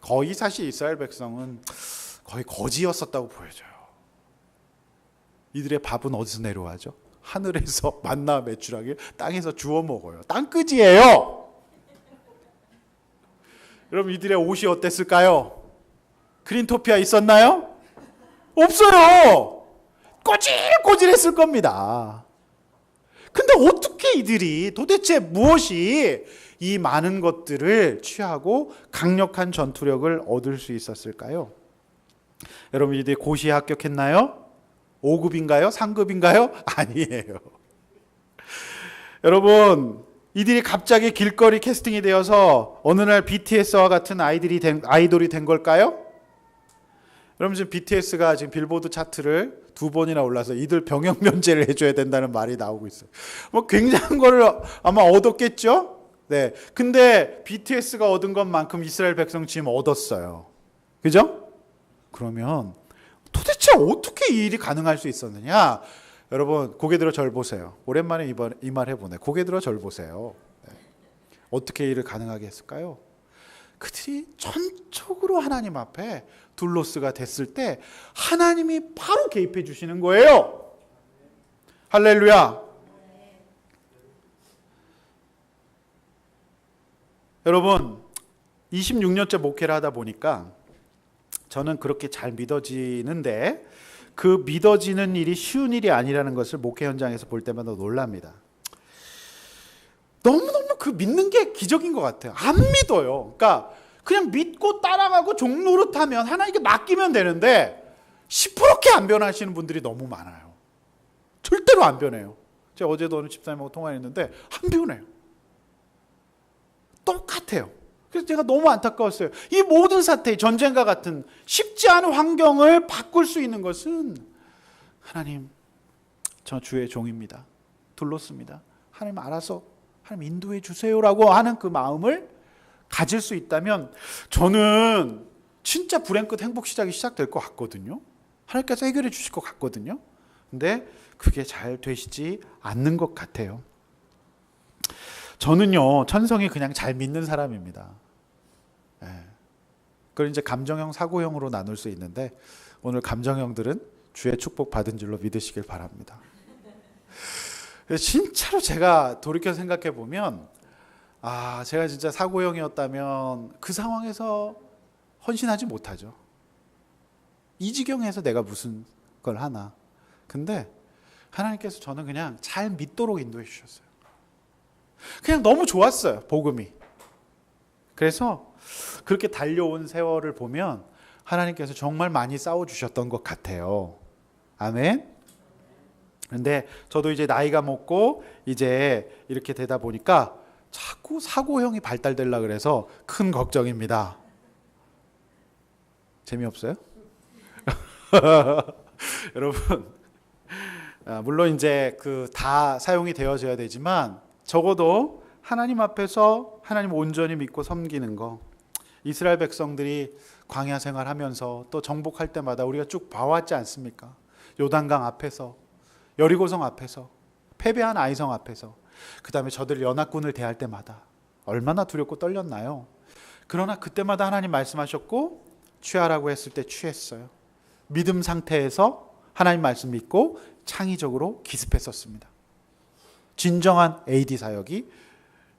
거의 사실 이스라엘 백성은 거의 거지였었다고 보여져요. 이들의 밥은 어디서 내려와죠? 하늘에서 만나 매출하길 땅에서 주워 먹어요. 땅끄지예요. 여러분, 이들의 옷이 어땠을까요? 그린토피아 있었나요? 없어요. 꼬질꼬질했을 겁니다. 근데 어떻게 이들이, 도대체 무엇이 이 많은 것들을 취하고 강력한 전투력을 얻을 수 있었을까요? 여러분, 이들이 고시에 합격했나요? 5급인가요? 3급인가요? 아니에요. 여러분, 이들이 갑자기 길거리 캐스팅이 되어서 어느 날 BTS와 같은 아이돌이 된 걸까요? 여러분, 지금 BTS가 지금 빌보드 차트를 2번이나 올라서 이들 병역 면제를 해줘야 된다는 말이 나오고 있어요. 뭐 굉장한 거를 아마 얻었겠죠? 네. 근데 BTS가 얻은 것만큼 이스라엘 백성 지금 얻었어요. 그죠? 그러면 도대체 어떻게 이 일이 가능할 수 있었느냐? 여러분, 고개 들어 절 보세요. 오랜만에 이 말 해보네. 고개 들어 절 보세요. 네. 어떻게 이 일을 가능하게 했을까요? 그들이 전적으로 하나님 앞에 둘로스가 됐을 때 하나님이 바로 개입해 주시는 거예요. 할렐루야. 여러분, 26년째 목회를 하다 보니까 저는 그렇게 잘 믿어지는데 그 믿어지는 일이 쉬운 일이 아니라는 것을 목회 현장에서 볼 때마다 놀랍니다. 너무너무 그 믿는 게 기적인 것 같아요. 안 믿어요. 그러니까 그냥 믿고 따라가고 종노릇하면 하나님께 맡기면 되는데 시퍼렇게 안 변하시는 분들이 너무 많아요. 절대로 안 변해요. 제가 어제도 어느 집사님하고 통화했는데 안 변해요. 똑같아요. 그래서 제가 너무 안타까웠어요. 이 모든 사태, 전쟁과 같은 쉽지 않은 환경을 바꿀 수 있는 것은 하나님, 저 주의 종입니다. 둘렀습니다. 하나님 알아서 하나님 인도해 주세요라고 하는 그 마음을 가질 수 있다면 저는 진짜 불행 끝 행복 시작이 시작될 것 같거든요. 하나님께서 해결해 주실 것 같거든요. 근데 그게 잘 되시지 않는 것 같아요. 저는요, 천성이 그냥 잘 믿는 사람입니다. 그걸 이제 감정형, 사고형으로 나눌 수 있는데 오늘 감정형들은 주의 축복 받은 줄로 믿으시길 바랍니다. 진짜로 제가 돌이켜 생각해 보면 제가 진짜 사고형이었다면 그 상황에서 헌신하지 못하죠. 이 지경에서 내가 무슨 걸 하나. 근데 하나님께서 저는 그냥 잘 믿도록 인도해 주셨어요. 그냥 너무 좋았어요, 복음이. 그래서 그렇게 달려온 세월을 보면 하나님께서 정말 많이 싸워주셨던 것 같아요. 아멘. 근데 저도 이제 나이가 먹고 이제 이렇게 되다 보니까 자꾸 사고형이 발달되려고 그래서 큰 걱정입니다. 재미없어요? 여러분, 물론 이제 그 다 사용이 되어져야 되지만 적어도 하나님 앞에서 하나님 온전히 믿고 섬기는 거, 이스라엘 백성들이 광야 생활하면서 또 정복할 때마다 우리가 쭉 봐왔지 않습니까? 요단강 앞에서, 여리고성 앞에서, 패배한 아이성 앞에서, 그 다음에 저들 연합군을 대할 때마다 얼마나 두렵고 떨렸나요? 그러나 그때마다 하나님 말씀하셨고 취하라고 했을 때 취했어요. 믿음 상태에서 하나님 말씀 믿고 창의적으로 기습했었습니다. 진정한 AD 사역이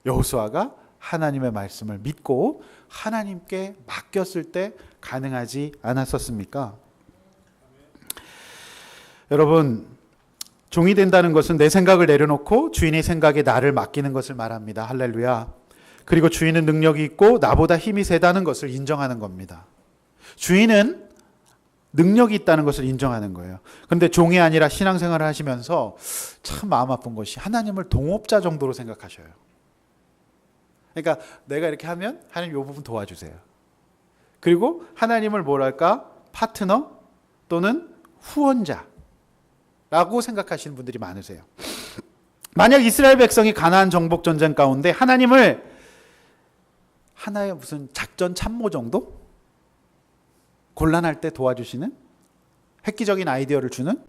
여호수아가 하나님의 말씀을 믿고 하나님께 맡겼을 때 가능하지 않았었습니까? 여러분, 종이 된다는 것은 내 생각을 내려놓고 주인의 생각에 나를 맡기는 것을 말합니다. 할렐루야. 그리고 주인은 능력이 있고 나보다 힘이 세다는 것을 인정하는 겁니다. 주인은 능력이 있다는 것을 인정하는 거예요. 그런데 종이 아니라 신앙생활을 하시면서 참 마음 아픈 것이 하나님을 동업자 정도로 생각하셔요. 그러니까 내가 이렇게 하면 하나님 이 부분 도와주세요. 그리고 하나님을 뭐랄까? 파트너 또는 후원자라고 생각하시는 분들이 많으세요. 만약 이스라엘 백성이 가나안 정복 전쟁 가운데 하나님을 하나의 무슨 작전 참모 정도? 곤란할 때 도와주시는? 획기적인 아이디어를 주는?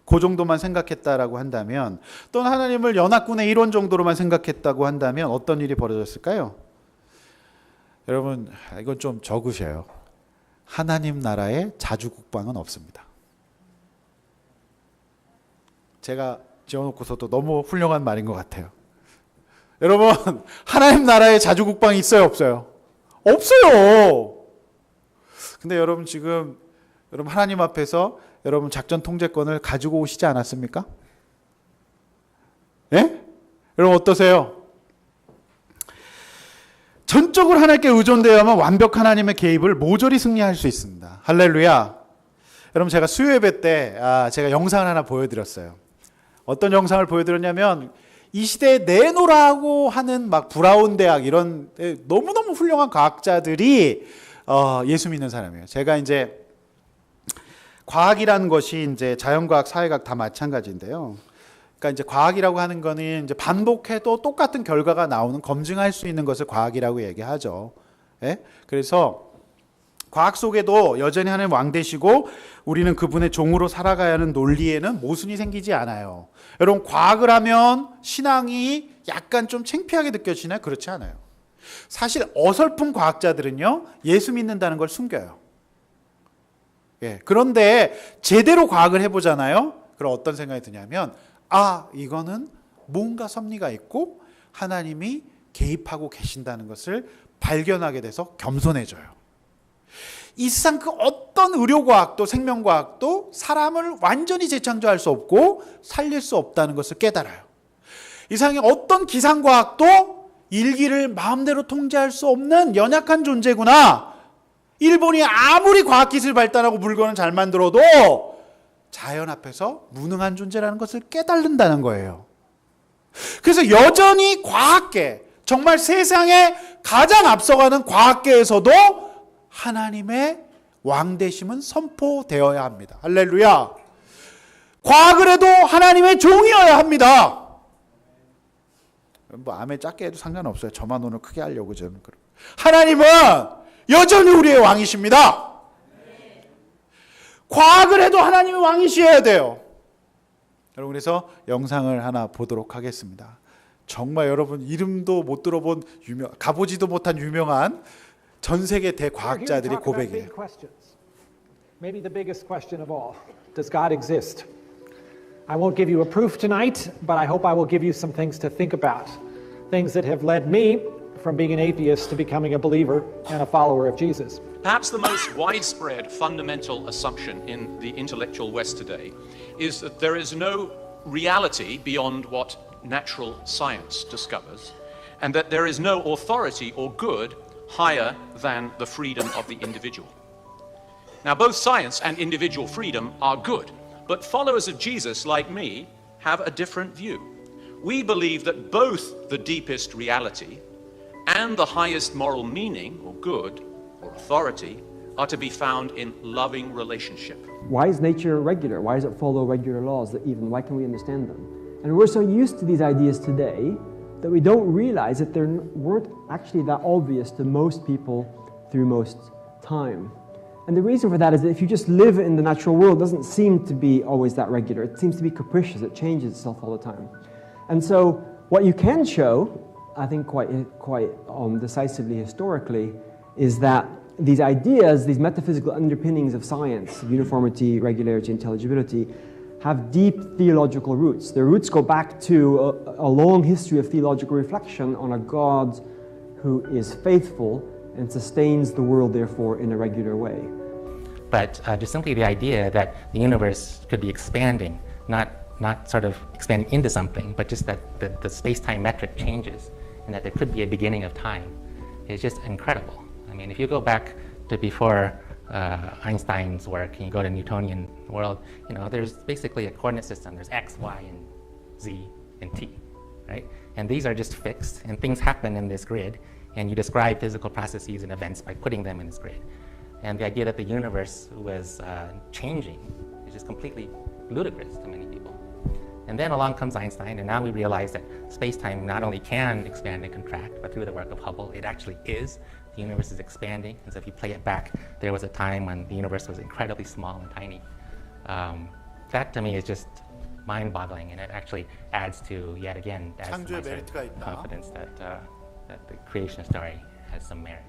그 정도만 생각했다라고 한다면, 또는 하나님을 연합군의 일원 정도로만 생각했다고 한다면 어떤 일이 벌어졌을까요? 여러분, 이건 좀 적으셔요. 하나님 나라의 자주국방은 없습니다. 제가 지어놓고서도 너무 훌륭한 말인 것 같아요. 여러분, 하나님 나라의 자주국방이 있어요, 없어요? 없어요. 근데 여러분 지금 여러분 하나님 앞에서 여러분 작전 통제권을 가지고 오시지 않았습니까? 예? 여러분 어떠세요? 전적으로 하나님께 의존되어야만 완벽한 하나님의 개입을 모조리 승리할 수 있습니다. 할렐루야. 여러분 제가 수요 예배 때 제가 영상을 하나 보여드렸어요. 어떤 영상을 보여드렸냐면 이 시대에 내노라고 하는 막 브라운 대학 이런 너무너무 훌륭한 과학자들이 예수 믿는 사람이에요. 제가 이제 과학이라는 것이 이제 자연과학, 사회과학 다 마찬가지인데요. 그러니까 이제 과학이라고 하는 거는 이제 반복해도 똑같은 결과가 나오는, 검증할 수 있는 것을 과학이라고 얘기하죠. 예? 그래서 과학 속에도 여전히 하나님 왕 되시고 우리는 그분의 종으로 살아가야 하는 논리에는 모순이 생기지 않아요. 여러분 과학을 하면 신앙이 약간 좀 창피하게 느껴지나요? 그렇지 않아요. 사실 어설픈 과학자들은요 예수 믿는다는 걸 숨겨요. 예, 그런데 제대로 과학을 해보잖아요. 그럼 어떤 생각이 드냐면 이거는 뭔가 섭리가 있고 하나님이 개입하고 계신다는 것을 발견하게 돼서 겸손해져요. 이 세상 그 어떤 의료과학도 생명과학도 사람을 완전히 재창조할 수 없고 살릴 수 없다는 것을 깨달아요. 이 세상의 어떤 기상과학도 일기를 마음대로 통제할 수 없는 연약한 존재구나. 일본이 아무리 과학기술 발달하고 물건을 잘 만들어도 자연 앞에서 무능한 존재라는 것을 깨달는다는 거예요. 그래서 여전히 과학계, 정말 세상에 가장 앞서가는 과학계에서도 하나님의 왕되심은 선포되어야 합니다. 할렐루야. 과학을 해도 하나님의 종이어야 합니다. 뭐 아멘 작게 해도 상관없어요. 저만 오늘 크게 하려고 저는. 하나님은 여전히 우리의 왕이십니다. 과학을 해도 하나님이 왕이셔야 돼요. 여러분, 그래서 영상을 하나 보도록 하겠습니다. 정말 여러분 이름도 못 들어본 가보지도 못한 유명한 전 세계 대과학자들이 고백해요. Maybe the biggest question of all. Does God exist? I won't give you a proof tonight, but I hope I will give you some things to think about. Things that have led me from being an atheist to becoming a believer and a follower of Jesus. Perhaps the most widespread fundamental assumption in the intellectual West today is that there is no reality beyond what natural science discovers, and that there is no authority or good higher than the freedom of the individual. Now, both science and individual freedom are good, but followers of Jesus, like me, have a different view. We believe that both the deepest reality and the highest moral meaning, or good, or authority, are to be found in loving relationship. Why is nature regular? Why does it follow regular laws? Why can we understand them? And we're so used to these ideas today that we don't realize that they weren't actually that obvious to most people through most time. And the reason for that is that if you just live in the natural world, it doesn't seem to be always that regular. It seems to be capricious. It changes itself all the time. And so what you can show, I think quite decisively historically, is that these ideas, these metaphysical underpinnings of science, uniformity, regularity, intelligibility, have deep theological roots. Their roots go back to a long history of theological reflection on a God who is faithful and sustains the world, therefore, in a regular way. But just simply the idea that the universe could be expanding, not sort of expanding into something, but just that the space-time metric changes and that there could be a beginning of time is just incredible. I mean, if you go back to before Einstein's work and you go to Newtonian world, there's basically a coordinate system. There's X, Y, and Z, and T, right? And these are just fixed, and things happen in this grid, and you describe physical processes and events by putting them in this grid. And the idea that the universe was changing is just completely ludicrous to many people. And then along comes Einstein, and now we realize that space-time not only can expand and contract, but through the work of Hubble, it actually is. The universe is expanding, and so if you play it back, there was a time when the universe was incredibly small and tiny. That to me is just mind-boggling, and it actually adds to, yet again, adds to my sort of confidence that the creation story has some merit.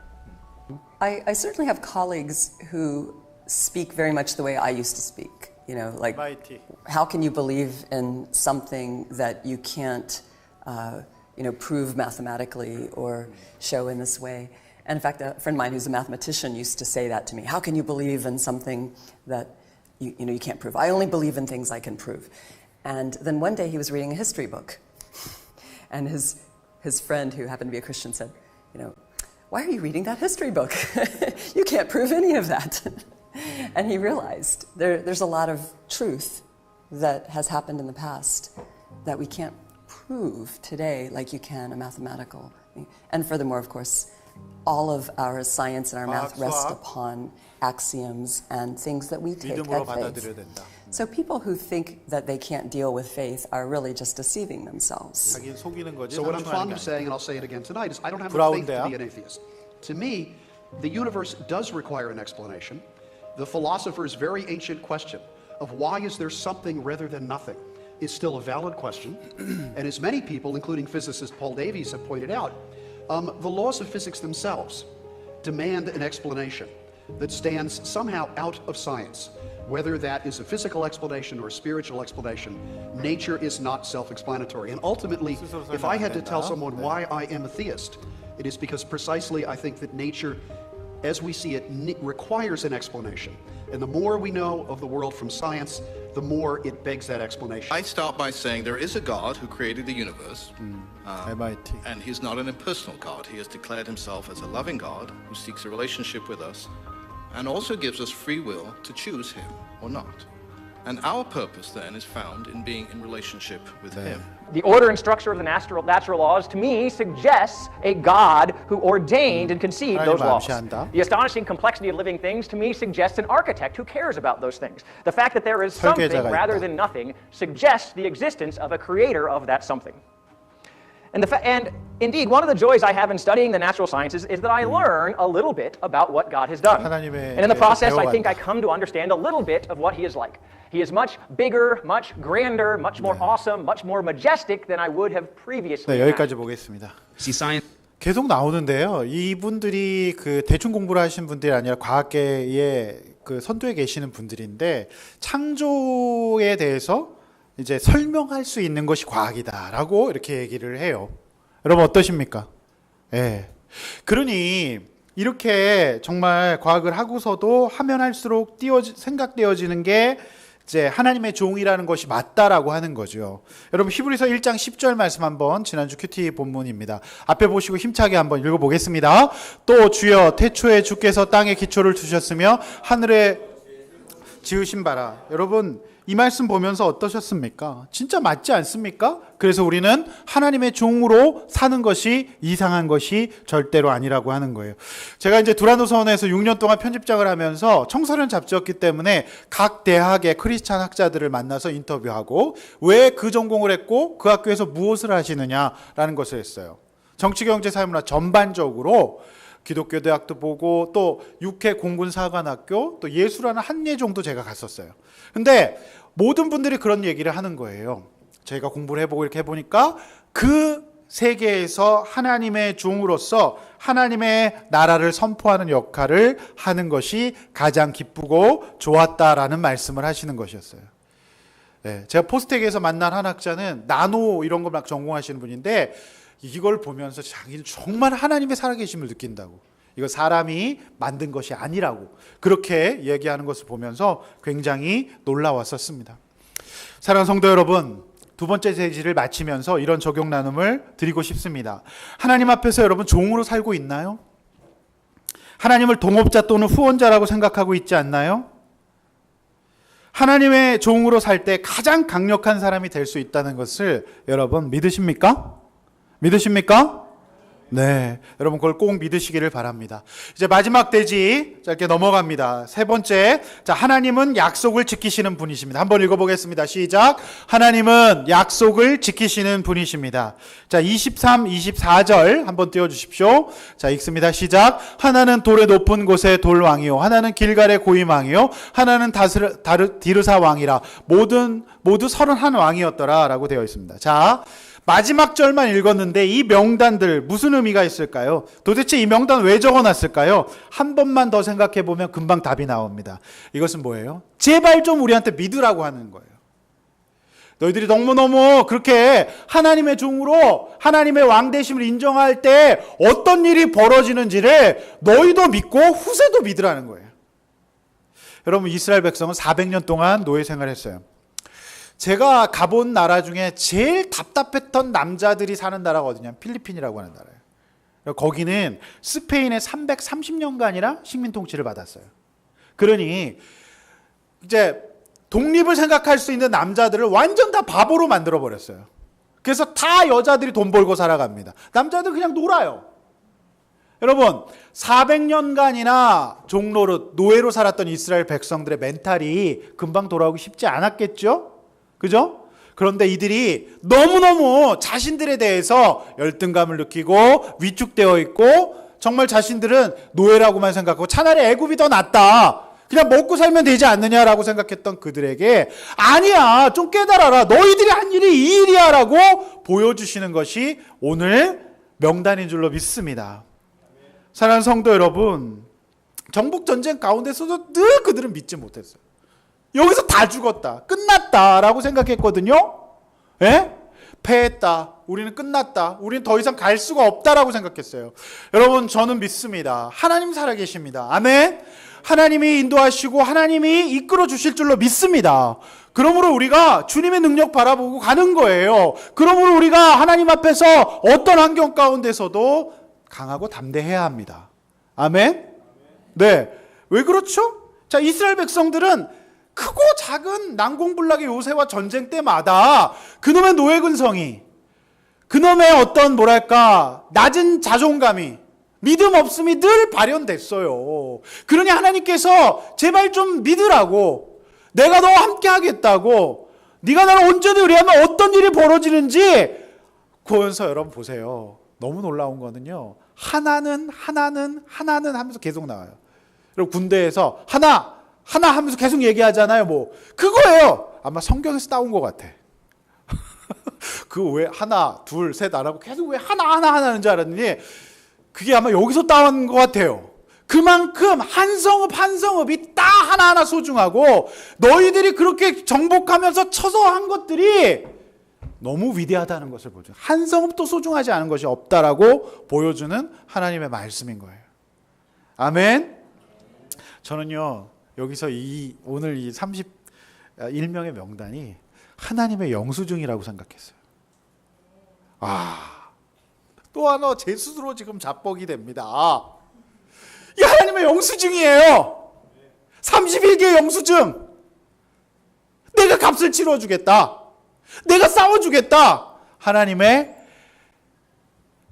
I certainly have colleagues who speak very much the way I used to speak. Like, how can you believe in something that you can't, prove mathematically or show in this way? And in fact, a friend of mine who's a mathematician used to say that to me. How can you believe in something that you can't prove? I only believe in things I can prove. And then one day he was reading a history book, and his friend, who happened to be a Christian, said, why are you reading that history book? You can't prove any of that. And he realized there's a lot of truth that has happened in the past that we can't prove today like you can a mathematical. And furthermore, of course, all of our science and our math rest upon axioms and things that we take at faith. So people who think that they can't deal with faith are really just deceiving themselves. So what I'm fond of saying, and I'll say it again tonight, is I don't have the faith to be an atheist. To me, the universe does require an explanation. The philosopher's very ancient question of why is there something rather than nothing is still a valid question. And as many people, including physicist Paul Davies, have pointed out, the laws of physics themselves demand an explanation that stands somehow out of science. Whether that is a physical explanation or a spiritual explanation, nature is not self-explanatory. And ultimately, if I had to tell someone why I am a theist, it is because precisely I think that nature, as we see it, requires an explanation. And the more we know of the world from science, the more it begs that explanation. I start by saying there is a God who created the universe, and he's not an impersonal God. He has declared himself as a loving God who seeks a relationship with us and also gives us free will to choose him or not. And our purpose then is found in being in relationship with Him. The order and structure of the natural laws, to me, suggests a God who ordained and conceived those laws. The astonishing complexity of living things, to me, suggests an architect who cares about those things. The fact that there is something rather than nothing suggests the existence of a creator of that something. And indeed, one of the joys I have in studying the natural sciences is that I learn a little bit about what God has done. And in the process, I think I come to understand a little bit of what He is like. He is much bigger, much grander, much more awesome, much more majestic than I would have previously imagined. 여기까지 보겠습니다. 계속 나오는데요. 이분들이 그 대충 공부를 하신 분들이 아니라 과학계의 그 선두에 계시는 분들인데 창조에 대해서 이제 설명할 수 있는 것이 과학이다라고 이렇게 얘기를 해요. 여러분 어떠십니까? 예. 그러니 이렇게 정말 과학을 하고서도 하면 할수록 생각되어지는 게 이제 하나님의 종이라는 것이 맞다라고 하는 거죠. 여러분 히브리서 1장 10절 말씀 한번 지난주 큐티 본문입니다. 앞에 보시고 힘차게 한번 읽어보겠습니다. 또 주여 태초에 주께서 땅에 기초를 두셨으며 하늘에 지으신 바라. 여러분 이 말씀 보면서 어떠셨습니까? 진짜 맞지 않습니까? 그래서 우리는 하나님의 종으로 사는 것이 이상한 것이 절대로 아니라고 하는 거예요. 제가 이제 두란노선에서 6년 동안 편집장을 하면서 청소년 잡지였기 때문에 각 대학의 크리스찬 학자들을 만나서 인터뷰하고 왜 그 전공을 했고 그 학교에서 무엇을 하시느냐라는 것을 했어요. 정치경제사회문화 전반적으로 기독교 대학도 보고 또 육해 공군사관학교 또 예수라는 한예종도 제가 갔었어요. 근데 모든 분들이 그런 얘기를 하는 거예요. 저희가 공부를 해보고 이렇게 해보니까 그 세계에서 하나님의 종으로서 하나님의 나라를 선포하는 역할을 하는 것이 가장 기쁘고 좋았다라는 말씀을 하시는 것이었어요. 네, 제가 포스텍에서 만난 한 학자는 나노 이런 거 막 전공하시는 분인데 이걸 보면서 자기는 정말 하나님의 살아계심을 느낀다고. 이거 사람이 만든 것이 아니라고 그렇게 얘기하는 것을 보면서 굉장히 놀라웠었습니다. 사랑하는 성도 여러분, 두 번째 세지를 마치면서 이런 적용 나눔을 드리고 싶습니다. 하나님 앞에서 여러분 종으로 살고 있나요? 하나님을 동업자 또는 후원자라고 생각하고 있지 않나요? 하나님의 종으로 살 때 가장 강력한 사람이 될 수 있다는 것을 여러분 믿으십니까? 믿으십니까? 네, 여러분 그걸 꼭 믿으시기를 바랍니다. 이제 마지막 대지 짧게 넘어갑니다. 세 번째, 자 하나님은 약속을 지키시는 분이십니다. 한번 읽어보겠습니다. 시작. 하나님은 약속을 지키시는 분이십니다. 자 23, 24절 한번 띄워주십시오. 자 읽습니다. 시작. 하나는 돌의 높은 곳의 돌왕이요 하나는 길갈의 고임왕이요 하나는 디르사 왕이라 모두 31왕이었더라 라고 되어 있습니다. 자 마지막 절만 읽었는데 이 명단들 무슨 의미가 있을까요? 도대체 이 명단 왜 적어놨을까요? 한 번만 더 생각해 보면 금방 답이 나옵니다. 이것은 뭐예요? 제발 좀 우리한테 믿으라고 하는 거예요. 너희들이 너무너무 그렇게 하나님의 종으로 하나님의 왕되심을 인정할 때 어떤 일이 벌어지는지를 너희도 믿고 후세도 믿으라는 거예요. 여러분 이스라엘 백성은 400년 동안 노예 생활했어요. 제가 가본 나라 중에 제일 답답했던 남자들이 사는 나라가 어디냐? 필리핀이라고 하는 나라예요. 거기는 스페인의 330년간이나 식민 통치를 받았어요. 그러니 이제 독립을 생각할 수 있는 남자들을 완전 다 바보로 만들어 버렸어요. 그래서 다 여자들이 돈 벌고 살아갑니다. 남자들 그냥 놀아요. 여러분 400년간이나 종로로 노예로 살았던 이스라엘 백성들의 멘탈이 금방 돌아오기 쉽지 않았겠죠? 그죠? 그런데 이들이 너무너무 자신들에 대해서 열등감을 느끼고 위축되어 있고 정말 자신들은 노예라고만 생각하고 차라리 애굽이 더 낫다. 그냥 먹고 살면 되지 않느냐라고 생각했던 그들에게 아니야 좀 깨달아라 너희들이 한 일이 이 일이야 라고 보여주시는 것이 오늘 명단인 줄로 믿습니다. 사랑하는 성도 여러분, 정복전쟁 가운데서도 늘 그들은 믿지 못했어요. 여기서 다 죽었다. 끝났다라고 생각했거든요. 예? 패했다. 우리는 끝났다. 우리는 더 이상 갈 수가 없다라고 생각했어요. 여러분 저는 믿습니다. 하나님 살아계십니다. 아멘. 하나님이 인도하시고 하나님이 이끌어 주실 줄로 믿습니다. 그러므로 우리가 주님의 능력 바라보고 가는 거예요. 그러므로 우리가 하나님 앞에서 어떤 환경 가운데서도 강하고 담대해야 합니다. 아멘. 네. 왜 그렇죠? 자, 이스라엘 백성들은 크고 작은 난공불락의 요새와 전쟁 때마다 그놈의 노예 근성이, 그놈의 어떤 낮은 자존감이, 믿음 없음이 늘 발현됐어요. 그러니 하나님께서 제발 좀 믿으라고, 내가 너와 함께 하겠다고, 네가 나를 온전히 의뢰하면 어떤 일이 벌어지는지 구원서 여러분 보세요. 너무 놀라운 거는요, 하나는 하면서 계속 나와요. 그리고 군대에서 하나 하면서 계속 얘기하잖아요. 그거예요. 아마 성경에서 따온 것 같아. 그 왜 하나, 둘, 셋 안 하고 계속 왜 하나 하는 줄 알았더니 그게 아마 여기서 따온 것 같아요. 그만큼 한 성읍이 딱 하나하나 소중하고, 너희들이 그렇게 정복하면서 쳐서 한 것들이 너무 위대하다는 것을 보죠. 한 성읍도 소중하지 않은 것이 없다라고 보여주는 하나님의 말씀인 거예요. 아멘. 저는요, 여기서 오늘 이 31명의 명단이 하나님의 영수증이라고 생각했어요. 또 하나 제 스스로 지금 자뻑이 됩니다. 이 하나님의 영수증이에요. 31개의 영수증. 내가 값을 치러주겠다. 내가 싸워주겠다. 하나님의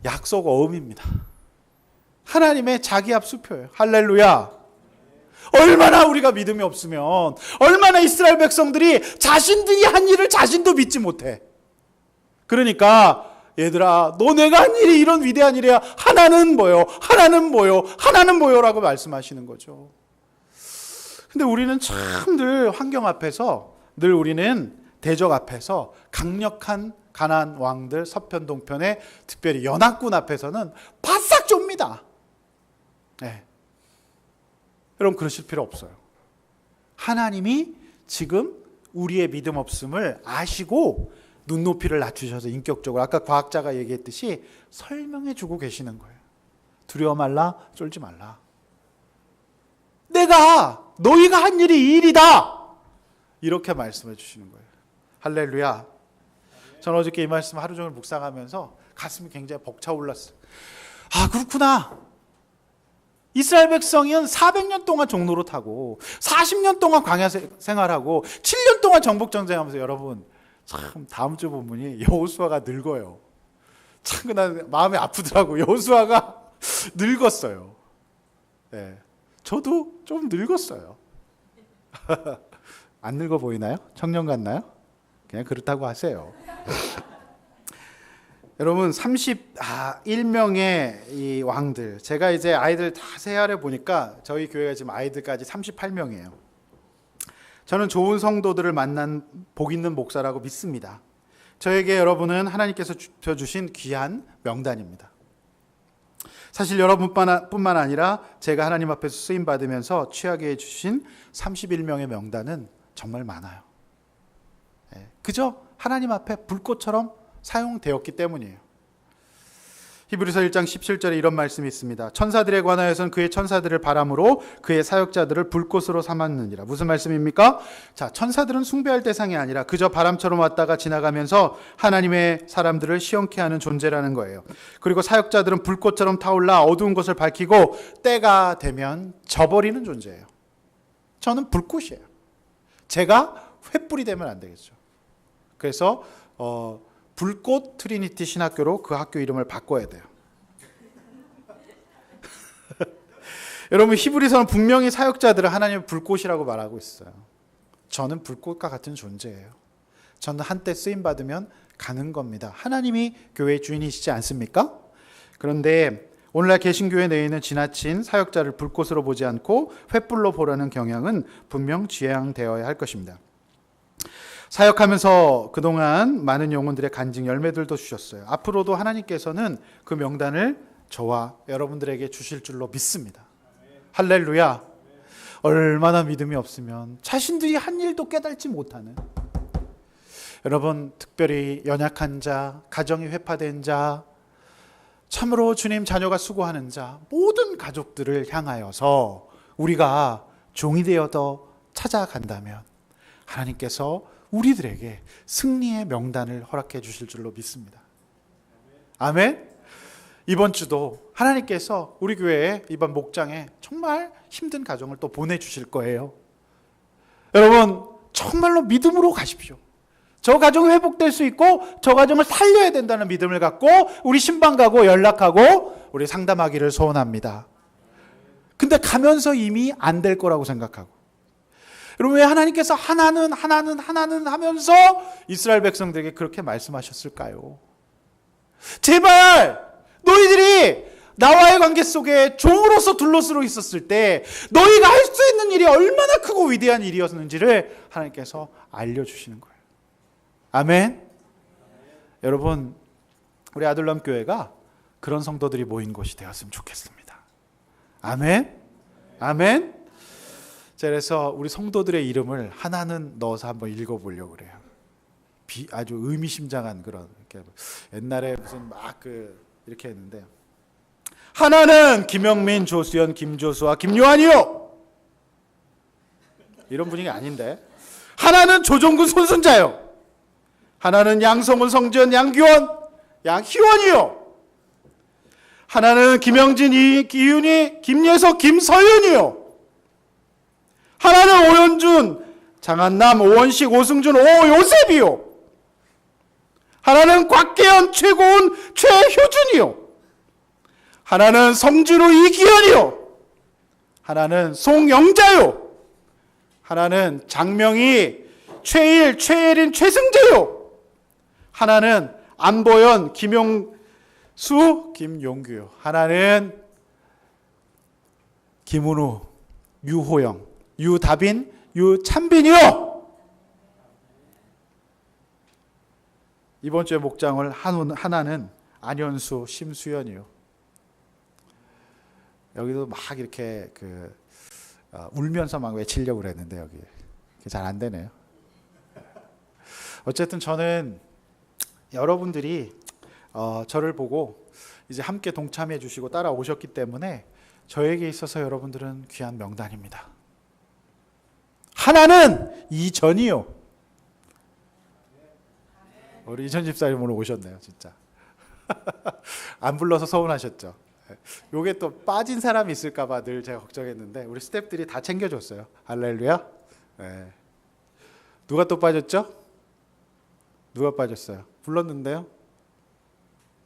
약속 어음입니다. 하나님의 자기 합수표예요. 할렐루야. 얼마나 우리가 믿음이 없으면, 얼마나 이스라엘 백성들이 자신들이 한 일을 자신도 믿지 못해. 그러니까 얘들아, 내가 한 일이 이런 위대한 일이야. 하나는 뭐요 라고 말씀하시는 거죠. 근데 우리는 참 늘 환경 앞에서, 늘 우리는 대적 앞에서, 강력한 가나안 왕들 서편 동편의 특별히 연합군 앞에서는 바싹 좁니다. 네. 여러분, 그러실 필요 없어요. 하나님이 지금 우리의 믿음 없음을 아시고 눈높이를 낮추셔서 인격적으로, 아까 과학자가 얘기했듯이 설명해 주고 계시는 거예요. 두려워 말라, 쫄지 말라. 너희가 한 일이 이 일이다, 이렇게 말씀해 주시는 거예요. 할렐루야. 저는 어저께 이 말씀 하루 종일 묵상하면서 가슴이 굉장히 벅차올랐어요. 그렇구나. 이스라엘 백성은 400년 동안 종로로 타고 40년 동안 광야 생활하고 7년 동안 정복 전쟁하면서, 여러분 참 다음 주 본문이 여호수아가 늙어요. 참 난 마음이 아프더라고. 여호수아가 늙었어요. 네. 저도 좀 늙었어요. 안 늙어 보이나요? 청년 같나요? 그냥 그렇다고 하세요. 여러분, 31명의 이 왕들, 제가 이제 아이들 다 세알해 보니까 저희 교회가 지금 아이들까지 38명이에요. 저는 좋은 성도들을 만난 복 있는 목사라고 믿습니다. 저에게 여러분은 하나님께서 주신 귀한 명단입니다. 사실 여러분뿐만 아니라 제가 하나님 앞에서 쓰임 받으면서 취하게 해주신 31명의 명단은 정말 많아요. 그저 하나님 앞에 불꽃처럼 사용되었기 때문이에요. 히브리서 1장 17절에 이런 말씀이 있습니다. 천사들에 관하여서는 그의 천사들을 바람으로 그의 사역자들을 불꽃으로 삼았느니라. 무슨 말씀입니까? 자, 천사들은 숭배할 대상이 아니라 그저 바람처럼 왔다가 지나가면서 하나님의 사람들을 시원케 하는 존재라는 거예요. 그리고 사역자들은 불꽃처럼 타올라 어두운 것을 밝히고 때가 되면 져버리는 존재예요. 저는 불꽃이에요. 제가 횃불이 되면 안 되겠죠. 그래서 불꽃 트리니티 신학교로 그 학교 이름을 바꿔야 돼요. 여러분, 히브리서는 분명히 사역자들을 하나님의 불꽃이라고 말하고 있어요. 저는 불꽃과 같은 존재예요. 저는 한때 쓰임받으면 가는 겁니다. 하나님이 교회의 주인이시지 않습니까? 그런데 오늘날 개신교회 내에는 지나친 사역자를 불꽃으로 보지 않고 횃불로 보라는 경향은 분명 지양되어야 할 것입니다. 사역하면서 그동안 많은 영혼들의 간증 열매들도 주셨어요. 앞으로도 하나님께서는 그 명단을 저와 여러분들에게 주실 줄로 믿습니다. 할렐루야. 얼마나 믿음이 없으면 자신들이 한 일도 깨달지 못하는, 여러분, 특별히 연약한 자, 가정이 회파된 자, 참으로 주님 자녀가 수고하는 자, 모든 가족들을 향하여서 우리가 종이 되어서 찾아간다면 하나님께서 우리들에게 승리의 명단을 허락해 주실 줄로 믿습니다. 아멘. 이번 주도 하나님께서 우리 교회에, 이번 목장에 정말 힘든 가정을 또 보내주실 거예요. 여러분, 정말로 믿음으로 가십시오. 저 가정이 회복될 수 있고 저 가정을 살려야 된다는 믿음을 갖고 우리 신방 가고 연락하고 우리 상담하기를 소원합니다. 근데 가면서 이미 안 될 거라고 생각하고, 여러분, 왜 하나님께서 하나는 하면서 이스라엘 백성들에게 그렇게 말씀하셨을까요? 제발 너희들이 나와의 관계 속에 종으로서 둘러쓰러 있었을 때 너희가 할 수 있는 일이 얼마나 크고 위대한 일이었는지를 하나님께서 알려주시는 거예요. 아멘. 여러분, 우리 아들람 교회가 그런 성도들이 모인 곳이 되었으면 좋겠습니다. 아멘. 아멘. 그래서 우리 성도들의 이름을 하나는 넣어서 한번 읽어보려고 그래요. 아주 의미심장한 그런, 이렇게 옛날에 무슨 막 이렇게 했는데, 하나는 김영민, 조수연, 김조수와 김요한이요. 이런 분위기 아닌데. 하나는 조종근, 손순자요. 하나는 양성훈, 성지연, 양규원, 양희원이요. 하나는 김영진, 이윤희, 김예석, 김서윤이요. 하나는 오현준, 장한남, 오원식, 오승준, 오요셉이요. 하나는 곽계현, 최고은, 최효준이요. 하나는 성진우, 이기현이요. 하나는 송영자요. 하나는 장명희, 최일, 최예린, 최승재요. 하나는 안보현, 김용수, 김용규요. 하나는 김은우, 유호영, 유다빈, 유찬빈이요. 이번 주에 목장을 하나는 안현수, 심수연이요. 여기도 막 이렇게 울면서 막 외치려고 그랬는데 여기 잘 안 되네요. 어쨌든 저는 여러분들이 저를 보고 이제 함께 동참해 주시고 따라오셨기 때문에 저에게 있어서 여러분들은 귀한 명단입니다. 하나는 이전이요. 우리 이전 집사님 오늘 오셨네요, 진짜. 안 불러서 서운하셨죠. 요게 또 빠진 사람이 있을까봐 늘 제가 걱정했는데 우리 스태프들이 다 챙겨줬어요. 할렐루야. 네. 누가 또 빠졌죠? 누가 빠졌어요? 불렀는데요.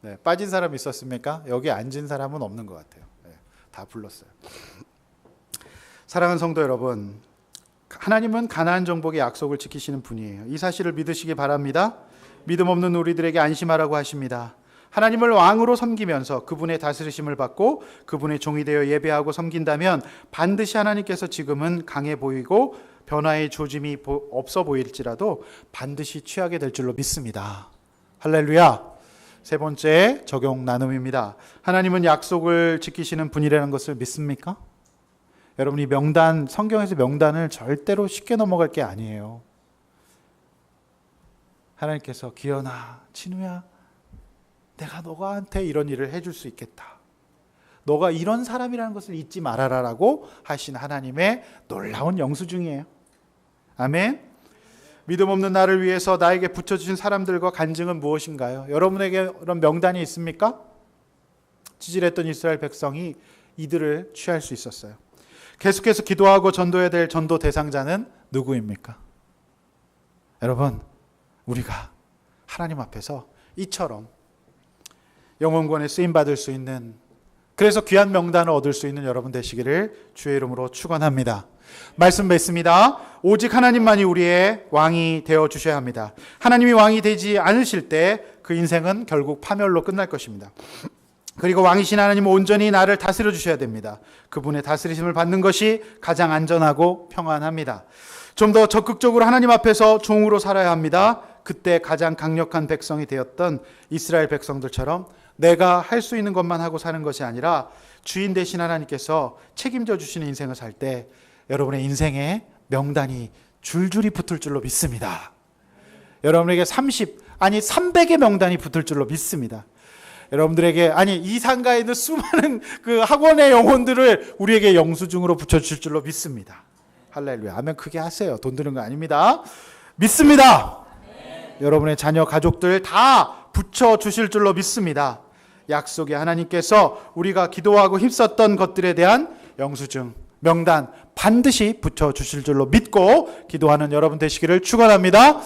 네, 빠진 사람 있었습니까? 여기 앉은 사람은 없는 것 같아요. 네, 다 불렀어요. 사랑하는 성도 여러분, 하나님은 가나안 정복의 약속을 지키시는 분이에요. 이 사실을 믿으시기 바랍니다. 믿음 없는 우리들에게 안심하라고 하십니다. 하나님을 왕으로 섬기면서 그분의 다스리심을 받고 그분의 종이 되어 예배하고 섬긴다면 반드시 하나님께서 지금은 강해 보이고 변화의 조짐이 없어 보일지라도 반드시 취하게 될 줄로 믿습니다. 할렐루야. 세 번째 적용 나눔입니다. 하나님은 약속을 지키시는 분이라는 것을 믿습니까? 여러분, 이 명단, 성경에서 명단을 절대로 쉽게 넘어갈 게 아니에요. 하나님께서 기현아, 진우야, 내가 너한테 이런 일을 해줄 수 있겠다. 너가 이런 사람이라는 것을 잊지 말아라라고 하신 하나님의 놀라운 영수증이에요. 아멘. 믿음 없는 나를 위해서 나에게 붙여주신 사람들과 간증은 무엇인가요? 여러분에게 그런 명단이 있습니까? 지질했던 이스라엘 백성이 이들을 취할 수 있었어요. 계속해서 기도하고 전도해야 될 전도 대상자는 누구입니까? 여러분, 우리가 하나님 앞에서 이처럼 영혼권에 쓰임받을 수 있는, 그래서 귀한 명단을 얻을 수 있는 여러분 되시기를 주의 이름으로 축원합니다. 말씀 맺습니다. 오직 하나님만이 우리의 왕이 되어주셔야 합니다. 하나님이 왕이 되지 않으실 때 그 인생은 결국 파멸로 끝날 것입니다. 그리고 왕이신 하나님은 온전히 나를 다스려 주셔야 됩니다. 그분의 다스리심을 받는 것이 가장 안전하고 평안합니다. 좀 더 적극적으로 하나님 앞에서 종으로 살아야 합니다. 그때 가장 강력한 백성이 되었던 이스라엘 백성들처럼 내가 할 수 있는 것만 하고 사는 것이 아니라 주인 되신 하나님께서 책임져 주시는 인생을 살 때 여러분의 인생에 명단이 줄줄이 붙을 줄로 믿습니다. 여러분에게 300의 명단이 붙을 줄로 믿습니다. 여러분들에게, 이 상가에 있는 수많은 그 학원의 영혼들을 우리에게 영수증으로 붙여주실 줄로 믿습니다. 할렐루야. 아멘. 크게 하세요. 돈 드는 거 아닙니다. 믿습니다. 여러분의 자녀, 가족들 다 붙여주실 줄로 믿습니다. 약속의 하나님께서 우리가 기도하고 힘썼던 것들에 대한 영수증 명단 반드시 붙여주실 줄로 믿고 기도하는 여러분 되시기를 축원합니다.